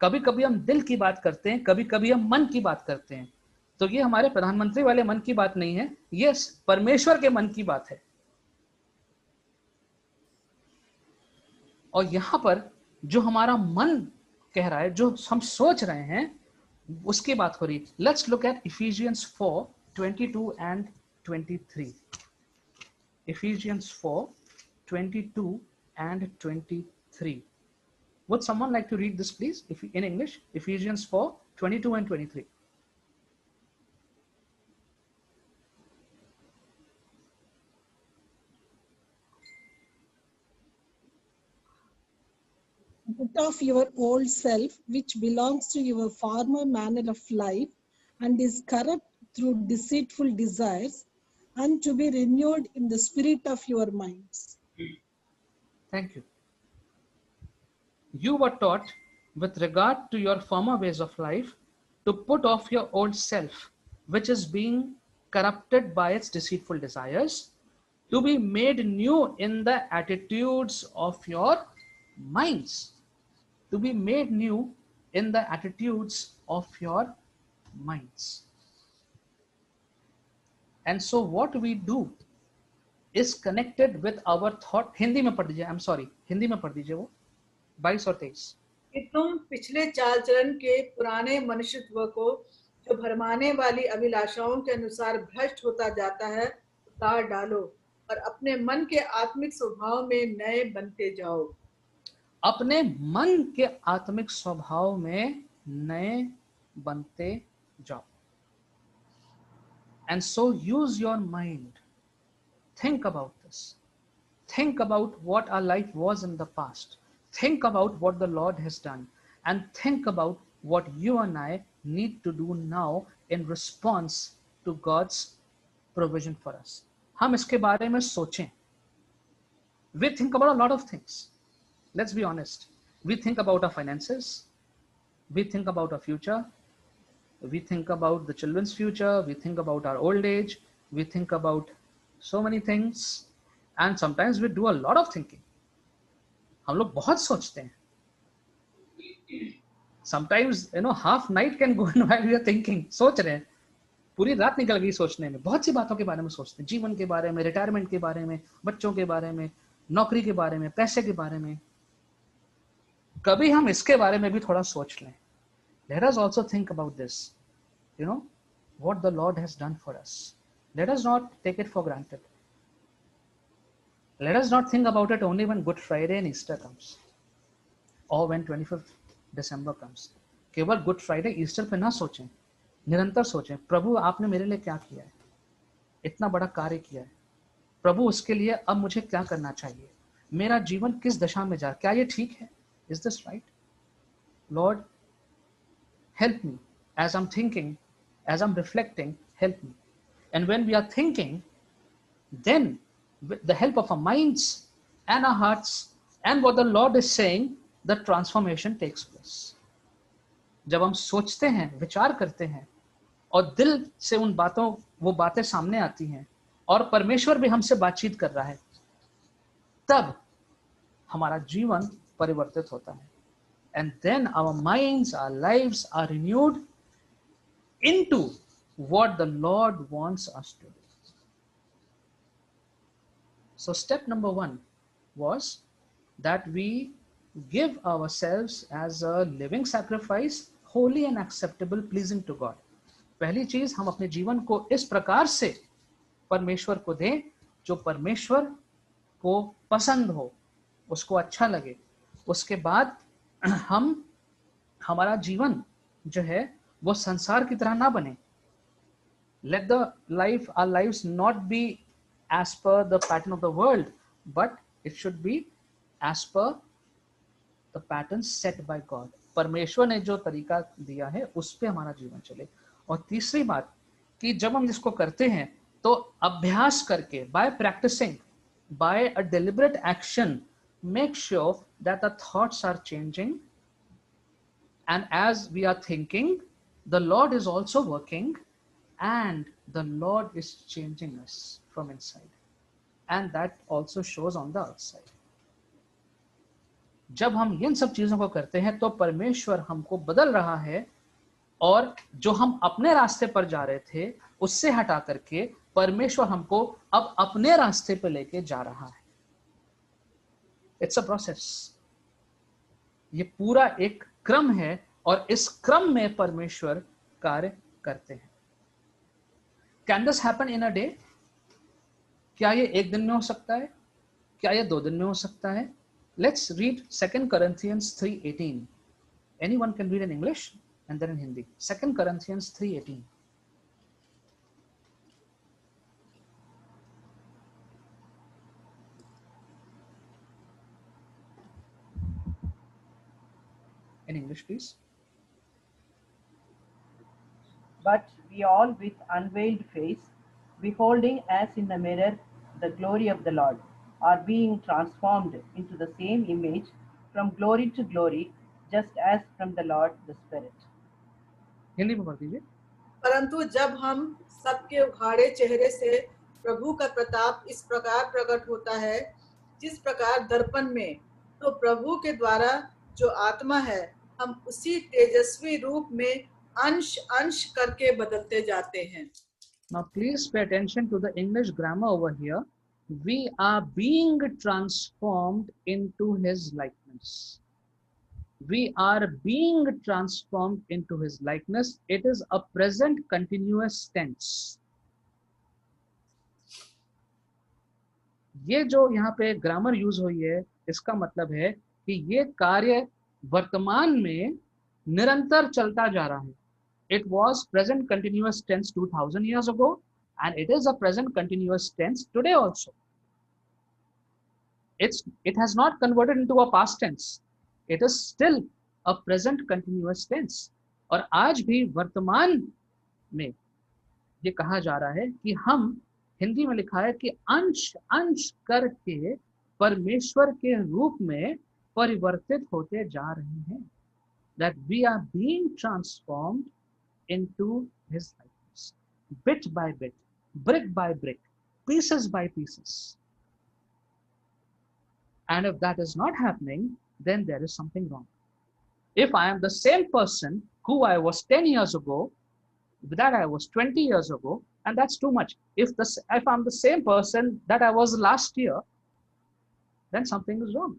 कभी कभी हम दिल की बात करते हैं, कभी कभी हम मन की बात करते हैं. तो ये हमारे प्रधानमंत्री वाले मन की बात नहीं है, ये परमेश्वर के मन की बात है. और यहां पर जो हमारा मन कह रहा है, जो हम सोच रहे हैं, उसकी बात हो रही है. Let's look at Ephesians 4:22 and 23. Ephesians 4:22 and 23. Would someone like to read this, please, in English? Ephesians 4:22 and 23. Put off your old self, which belongs to your former manner of life and is corrupt through deceitful desires, and to be renewed in the spirit of your minds. Thank you. You were taught with regard to your former ways of life to put off your old self, which is being corrupted by its deceitful desires, to be made new in the attitudes of your minds. To be made new in the attitudes of your minds. And so what we do is connected with our thought. Hindi में पढ़ दीजिए, I'm sorry, Hindi में पढ़ दीजिए वो 22 और 23. कि तुम पिछले चाल चलन के पुराने मनुष्यत्व को जो भरमाने वाली अभिलाषाओं के अनुसार भ्रष्ट होता जाता है उतार डालो और अपने मन के आत्मिक स्वभाव में नए बनते जाओ. अपने मन के आत्मिक स्वभाव में नए बनते जाओ. And so use your mind. Think about this. Think about what our life was in the past. Think about what the Lord has done. And think about what you and I need to do now in response to God's provision for us. हम इसके बारे में सोचें. We think about a lot of things. Let's be honest. We think about our finances. We think about our future. We think about the children's future. We think about our old age. We think about so many things. And sometimes we do a lot of thinking. हम लोग बहुत सोचते हैं. Sometimes, half night can go in while we are thinking. सोच रहे हैं. पूरी रात निकल गई सोचने में. बहुत सी बातों के बारे में सोचते हैं. जीवन के बारे में, रिटायरमेंट के बारे में, बच्चों के बारे में, नौकरी के बारे में, पैसे के बारे में. कभी हम इसके बारे में भी थोड़ा सोच लें. Let us also think about this. What the Lord has done for us. Let us not take it for granted. Let us not think about it only when Good Friday and Easter comes. Or when 25th December comes. केवल good Friday Easter पे ना सोचें. निरंतर सोचें, प्रभु आपने मेरे लिए क्या किया है, इतना बड़ा कार्य किया है. प्रभु उसके लिए अब मुझे क्या करना चाहिए, मेरा जीवन किस दशा में जा, क्या ये ठीक है? Is this right? Lord, help me as I'm thinking, as I'm reflecting, help me. And when we are thinking, then with the help of our minds and our hearts and what the Lord is saying, the transformation takes place. जब हम सोचते हैं, विचार करते हैं और दिल से वो बातें सामने आती हैं और परमेश्वर भी हमसे बातचीत कर रहा है, तब हमारा जीवन परिवर्तित होता है. And then our minds, our lives are renewed into what the Lord wants us to do. So step number 1 was that we give ourselves as a living sacrifice, holy and acceptable, pleasing to God. पहली चीज, हम अपने जीवन को इस प्रकार से परमेश्वर को दें जो परमेश्वर को पसंद हो, उसको अच्छा लगे. उसके बाद हमारा जीवन जो है वो संसार की तरह ना बने. Let our lives not be as per the pattern of the world, but it should be as per the pattern set by God. परमेश्वर ने जो तरीका दिया है उस पे हमारा जीवन चले. और तीसरी बात कि जब हम इसको करते हैं तो अभ्यास करके, by practicing, by a deliberate action, make sure that the thoughts are changing, and as we are thinking, the Lord is also working, and the Lord is changing us from inside, and that also shows on the outside. जब हम इन सब चीजों को करते हैं तो परमेश्वर हमको बदल रहा है, और जो हम अपने रास्ते पर जा रहे थे उससे हटा करके परमेश्वर हमको अब अपने रास्ते पर लेके जा रहा है. It's a process. ये पूरा एक क्रम है और इस क्रम में परमेश्वर कार्य करते हैं. Can this happen in a day? क्या ये एक दिन में हो सकता है? क्या ये 2 दिन में हो सकता है? Let's read 2 Corinthians 3:18. Anyone can read in English and then in Hindi. 2 Corinthians 3:18. In English, please. But we all with unveiled face, beholding as in a mirror the glory of the Lord, are being transformed into the same image from glory to glory, just as from the Lord the Spirit. Hindi में पढ़ दीजिए. परंतु जब हम सबके उघाड़े चेहरे से प्रभु का प्रताप इस प्रकार प्रकट होता है, जिस प्रकार दर्पण में, तो प्रभु के द्वारा जो आत्मा है, हम उसी तेजस्वी रूप में अंश अंश करके बदलते जाते हैं. Now please pay attention to the English grammar over here. We are being transformed into his likeness. We are being transformed into his likeness. It is a present continuous tense. ये जो यहाँ पे ग्रामर यूज हुई है, इसका मतलब है कि ये कार्य वर्तमान में निरंतर चलता जा रहा है. It was present continuous tense 2000 years ago, and it is a present continuous tense today also. It has not converted into a past tense. It is still a present continuous tense. और आज भी वर्तमान में ये कहा जा रहा है कि हम, हिंदी में लिखा है कि अंश अंश करके परमेश्वर के रूप में परिवर्तित होते जा रहे हैं. That we are being transformed into his likeness, bit by bit, brick by brick, pieces by pieces. And if that is not happening, then there is something wrong. If I am the same person who I was 10 years ago, that I was 20 years ago, and that's too much. If I'm the same person that I was last year, then something is wrong.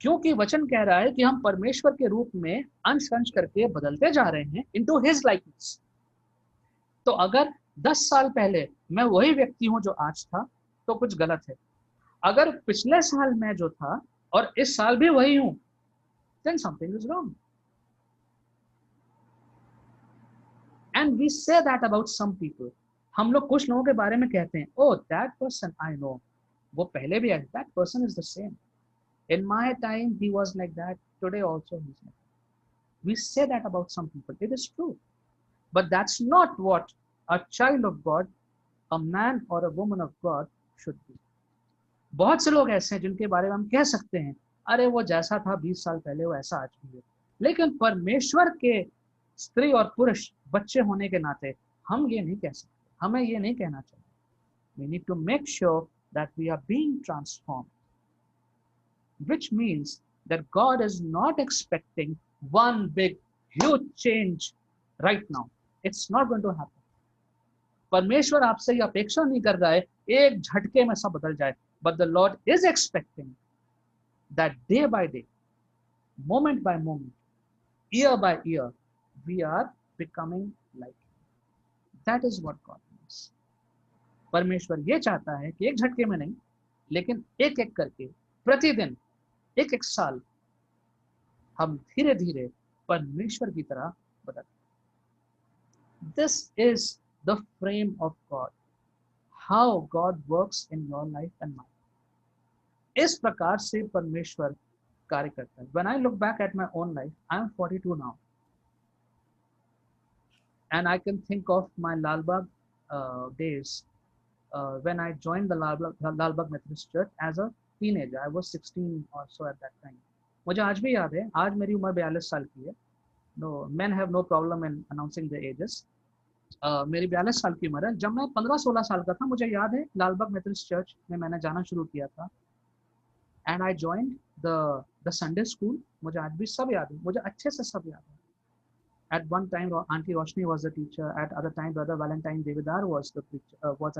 क्योंकि वचन कह रहा है कि हम परमेश्वर के रूप में अंश अंश करके बदलते जा रहे हैं इनटू हिज लाइकनेस. तो अगर 10 साल पहले मैं वही व्यक्ति हूं जो आज था, तो कुछ गलत है. अगर पिछले साल मैं जो था और इस साल भी वही हूं, then something is wrong. And we say that about some people. हम लोग कुछ लोगों के बारे में कहते हैं, oh that person I know, वो पहले भी है, that person is the same. In my time he was like that, today also he's like that. We say that about some people. It is true, but that's not what a child of God, a man or a woman of God should be. बहुत से लोग ऐसे हैं जिनके बारे में हम कह सकते हैं, अरे वो जैसा था 20 साल पहले वो ऐसा आज भी है. लेकिन परमेश्वर के स्त्री और पुरुष बच्चे होने के नाते हम ये नहीं कह सकते, हमें ये नहीं कहना चाहिए. We need to make sure that we are being transformed, which means that God is not expecting one big huge change right now. It's not going to happen. परमेश्वर आपसे ये अपेक्षा नहीं कर रहा है एक झटके में सब बदल जाए, but the Lord is expecting that day by day, moment by moment, year by year, we are becoming like him. That is what God wants. परमेश्वर ये चाहता है कि एक झटके में नहीं, लेकिन एक एक करके प्रतिदिन, एक एक साल हम धीरे धीरे परमेश्वर की तरह बदलते। This is the frame of God, how God works in your life and mine. इस प्रकार से परमेश्वर कार्य करता है। When I look back at my own life, I am 42 now, and I can think of my Lal Bagh days when I joined the Lal Bagh Methodist Church as a teenager. I was 16 or so at that time. मुझे आज भी याद है, आज मेरी उम्र 42 साल की है। No, men have no problem in announcing their ages. मेरी 42 साल की उम्र है। जब मैं 15-16 साल का था, मुझे याद है लाल बाग मेथोडिस्ट चर्च में मैंने जाना शुरू किया था, and I joined the Sunday school. मुझे आज भी सब याद है, मुझे अच्छे से सब याद है। At one time, Auntie Roshni was the teacher. At other time, Brother Valentine Devidar was a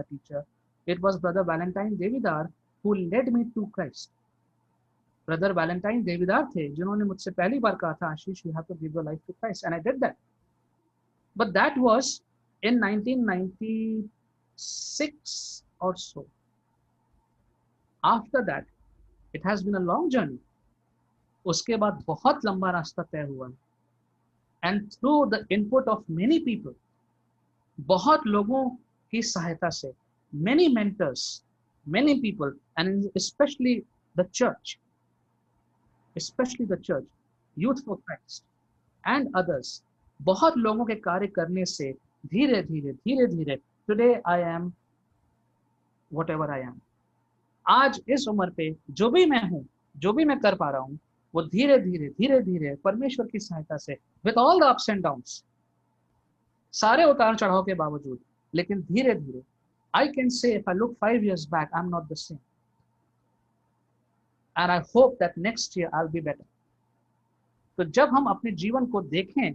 teacher. It was Brother Valentine Devidar who led me to Christ. Brother Valentine Devidar थे जिन्होंने मुझसे पहली बार कहा था, आशीष, you have to give your life to Christ, and I did that. But that was in 1996 or so. After that, it has been a long journey. उसके बाद बहुत लंबा रास्ता तय हुआ, and through the input of many people, बहुत लोगों की सहायता से, many mentors, many people, and especially the church, Youth for Christ and others, बहुत लोगों के कार्य करने से धीरे धीरे today I am whatever I am. आज इस उम्र पे जो भी मैं हूँ, जो भी मैं कर पा रहा हूँ, वो धीरे धीरे परमेश्वर की सहायता से, with all the ups and downs, सारे उतार चढ़ाव के बावजूद, लेकिन धीरे धीरे, I can say if I look 5 years back, I'm not the same, and I hope that next year I'll be better. तो जब हम अपने जीवन को देखें,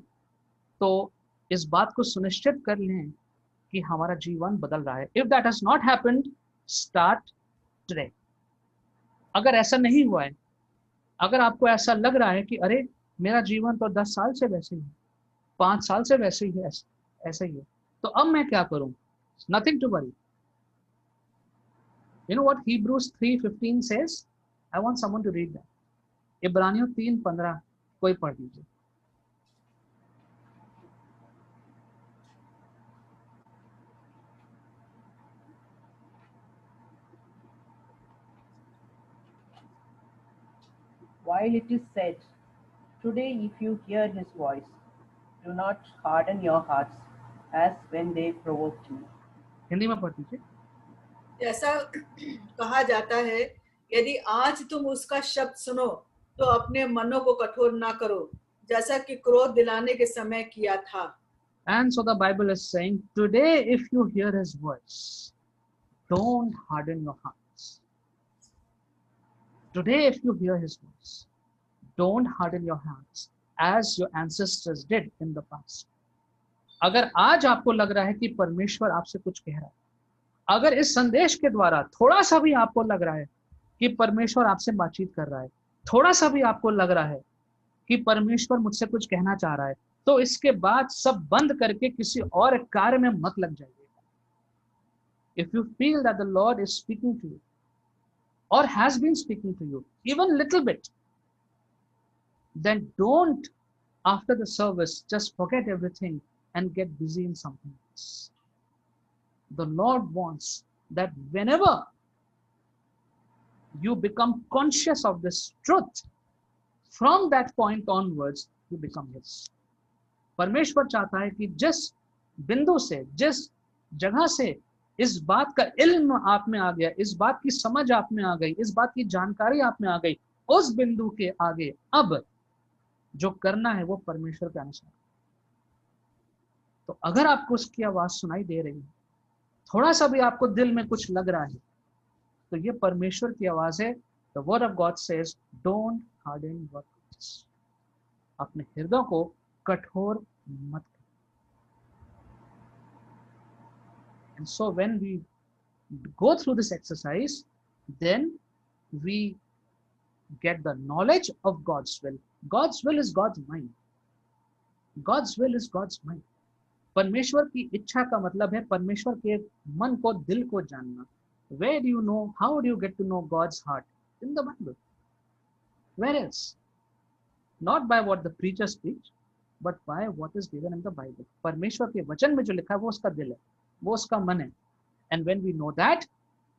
तो इस बात को सुनिश्चित कर लें कि हमारा जीवन बदल रहा है. If that has not happened, start today. अगर ऐसा नहीं हुआ है, अगर आपको ऐसा लग रहा है कि अरे मेरा जीवन तो 10 साल से वैसे ही है, 5 साल से वैसे ही है, ऐसे ही है, तो अब मैं क्या करूं? Nothing to worry. You know what Hebrews 3:15 says? I want someone to read that. इब्रानियों 3:15 कोई पढ़ लीजिए. While it is said, today if you hear his voice, do not harden your hearts as when they provoked you. Hindi में पढ़ लीजिए. जैसा कहा जाता है, यदि आज तुम उसका शब्द सुनो तो अपने मनों को कठोर ना करो, जैसा कि क्रोध दिलाने के समय किया था. And so the Bible is saying, today if you hear his voice, don't harden your hearts. Today if you hear his voice, don't harden your hearts as your ancestors did in the past. अगर आज आपको लग रहा है कि परमेश्वर आपसे कुछ कह रहा है, अगर इस संदेश के द्वारा थोड़ा सा भी आपको लग रहा है कि परमेश्वर आपसे बातचीत कर रहा है, थोड़ा सा भी आपको लग रहा है कि परमेश्वर मुझसे कुछ कहना चाह रहा है, तो इसके बाद सब बंद करके किसी और कार्य में मत लग जाइएगा. If you feel that the Lord is speaking to you or has been speaking to you even little bit, then don't after the service just forget everything and get busy in something else. The Lord wants that whenever you become conscious of this truth, from that point onwards you become his. परमेश्वर चाहता है कि जिस बिंदु से, जिस जगह से इस बात का इल्म आप में आ गया, इस बात की समझ आप में आ गई, इस बात की जानकारी आप में आ गई, उस बिंदु के आगे अब जो करना है वो परमेश्वर के अनुसार. तो अगर आपको उसकी आवाज सुनाई दे रही है, थोड़ा सा भी आपको दिल में कुछ लग रहा है, तो ये परमेश्वर की आवाज है. The word of God says, don't harden your hearts. अपने हृदय को कठोर मत करो. And so when we go through this exercise, then we get the knowledge of God's will. God's will is God's mind. God's will is God's mind. परमेश्वर की इच्छा का मतलब है परमेश्वर के मन को, दिल को जानना. Where do you know, how do you get to know God's heart? In the Bible. Where else? Not by what the preachers preach, but by what is given in the Bible. परमेश्वर के वचन में जो लिखा है वो उसका दिल है, वो उसका मन है. And when we know that,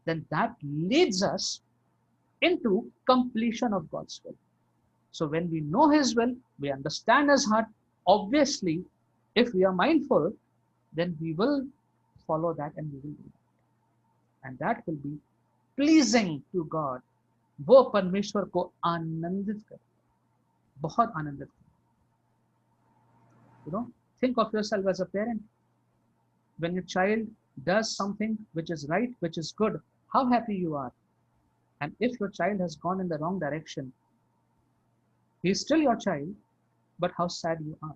then that leads us into completion of God's will. So when we know His will, we understand His heart. Obviously, if we are mindful, then we will follow that and we will do that. And that will be pleasing to God. वो परमेश्वर को आनंदित करे, बहुत आनंदित करे. You know, think of yourself as a parent. When your child does something which is right, which is good, how happy you are. And if your child has gone in the wrong direction, he is still your child, but how sad you are.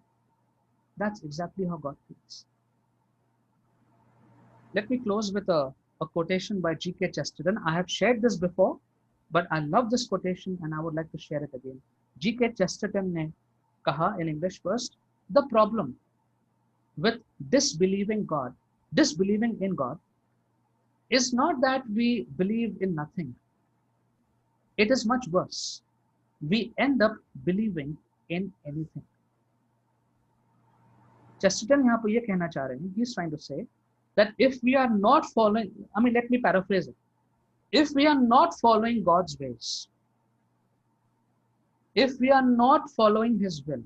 That's exactly how God feels. Let me close with a quotation by G.K. Chesterton. I have shared this before, but I love this quotation and I would like to share it again. G.K. Chesterton ने कहा in English first, the problem with disbelieving in God, is not that we believe in nothing. It is much worse. We end up believing in anything. Chesterton यहाँ पे ये कहना चाह रहे हैं, he is trying to say that if we are not following, let me paraphrase it. If we are not following God's ways, if we are not following His will,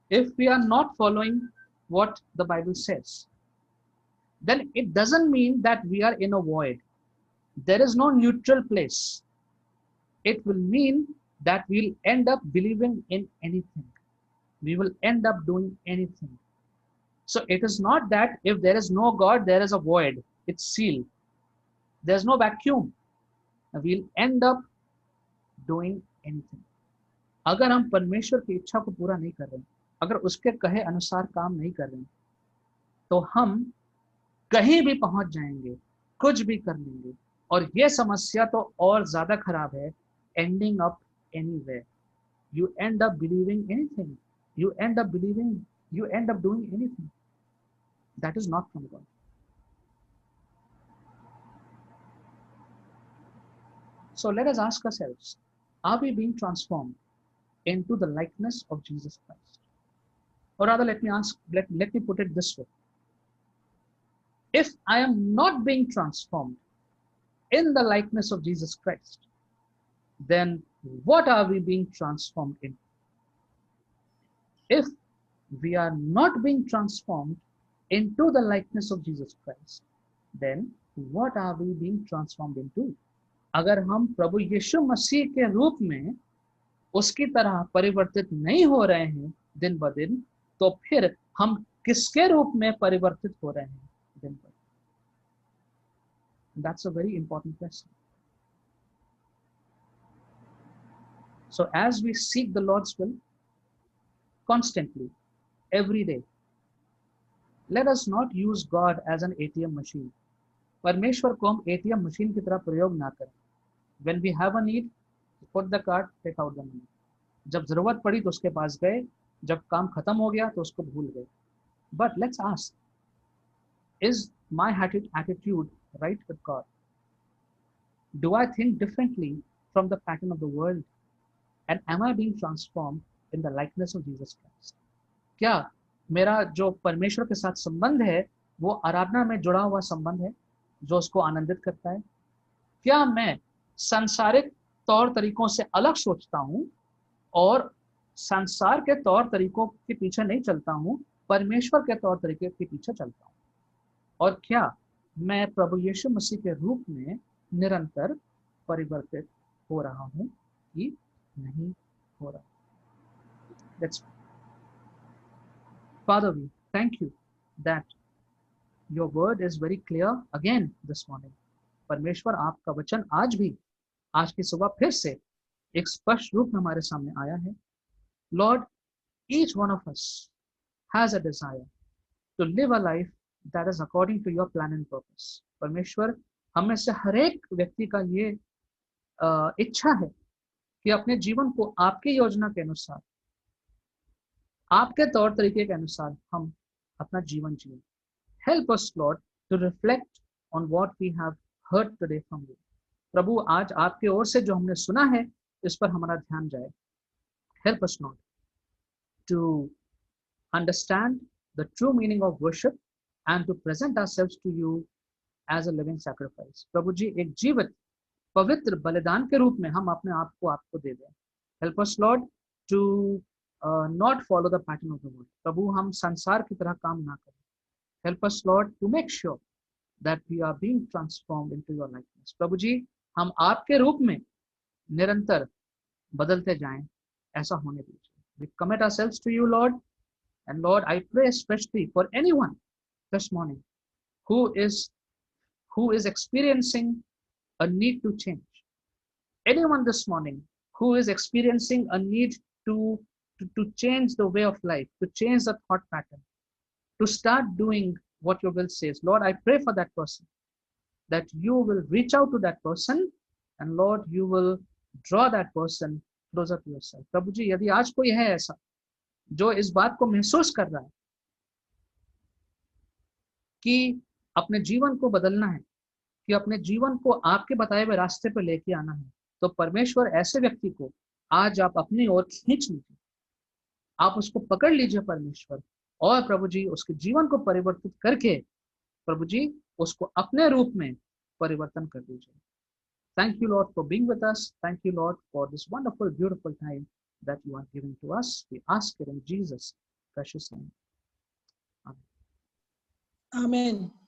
if we are not following what the Bible says, then it doesn't mean that we are in a void. There is no neutral place. It will mean that we'll end up believing in anything. We will end up doing anything. So it is not that if there is no God, there is a void. It's sealed. There's no vacuum. We'll end up doing anything. अगर हम परमेश्वर की इच्छा को पूरा नहीं कर रहे, अगर उसके कहे अनुसार काम नहीं कर रहे, तो हम कहीं भी पहुंच जाएंगे, कुछ भी कर लेंगे. और ये समस्या तो और ज्यादा खराब है, ending up anywhere. You end up believing anything. You end up doing anything. That is not from God. So let us ask ourselves, are we being transformed into the likeness of Jesus Christ? Or rather, let me put it this way. If I am not being transformed in the likeness of Jesus Christ, then what are we being transformed into? If we are not being transformed into the likeness of Jesus Christ, then what are we being transformed into? अगर हम प्रभु यीशु मसीह के रूप में उसकी तरह परिवर्तित नहीं हो रहे हैं दिन ब दिन, तो फिर हम किसके रूप में परिवर्तित हो रहे हैं दिन ब दिन? That's a very important question. So as we seek the Lord's will constantly, every day, let us not use God as an ATM machine. परमेश्वर को हम ATM मशीन की तरह प्रयोग ना करें. When we have a need, put the card, take out the money. जब जरूरत पड़ी तो उसके पास गए, जब काम खत्म हो गया तो उसको भूल गए. But let's ask, is my attitude right with God? Do I think differently from the pattern of the world? And am I being transformed in the likeness of Jesus Christ? क्या मेरा जो परमेश्वर के साथ संबंध है वो आराधना में जुड़ा हुआ संबंध है जो उसको आनंदित करता है? क्या मैं सांसारिक तौर तरीकों से अलग सोचता हूं और संसार के तौर तरीकों के पीछे नहीं चलता हूं, परमेश्वर के तौर तरीके के पीछे चलता हूं? और क्या मैं प्रभु यीशु मसीह के रूप में निरंतर परिवर्तित हो रहा हूं कि नहीं हो रहा? Let's pray. Father, we thank you that your word is very clear again this morning. परमेश्वर आपका वचन आज भी, आज की सुबह फिर से एक स्पष्ट रूप में हमारे सामने आया है. Lord, each one of us has a desire to live a life that is according to your plan and purpose. परमेश्वर, हम में से हर एक व्यक्ति का ये इच्छा है कि अपने जीवन को आपकी योजना के अनुसार, आपके तौर तरीके के अनुसार हम अपना जीवन जिए। Help us Lord to reflect on what we have heard today from you. प्रभु, आज आपकी ओर से जो हमने सुना है इस पर हमारा ध्यान जाए। Help us Lord to understand the true meaning of worship and to present ourselves to you as a living sacrifice। प्रभु जी, एक जीवित पवित्र बलिदान के रूप में हम अपने आप को आपको दे दें। Help us Lord to not follow the pattern of the world। प्रभु, हम संसार की तरह काम ना करें। Help us Lord to make sure that we are being transformed into your likeness। प्रभु जी, हम आपके रूप में निरंतर बदलते जाएं, ऐसा होने दीजिए। We commit ourselves to you Lord, and Lord, I pray especially for anyone this morning who is experiencing a need to change. Anyone this morning who is experiencing a need to change the way of life, to change the thought pattern, to start doing what your will says. Lord, I pray for that person, that you will reach out to that person, and Lord, you will draw that person closer to yourself। प्रभु जी, यदि आज कोई है ऐसा जो इस बात को महसूस कर रहा है कि अपने जीवन को बदलना है, कि अपने जीवन को आपके बताए हुए रास्ते पर लेके आना है, तो परमेश्वर ऐसे व्यक्ति को आज आप अपनी ओर खींच लीजिए, आप उसको पकड़ लीजिए परमेश्वर, और प्रभु जी उसके जीवन को परिवर्तित करके प्रभु जी उसको अपने रूप में परिवर्तन कर दीजिए। Thank you Lord for being with us। Thank you Lord for this wonderful, beautiful time that you are giving to us। We ask it in Jesus' precious name। Amen। Amen.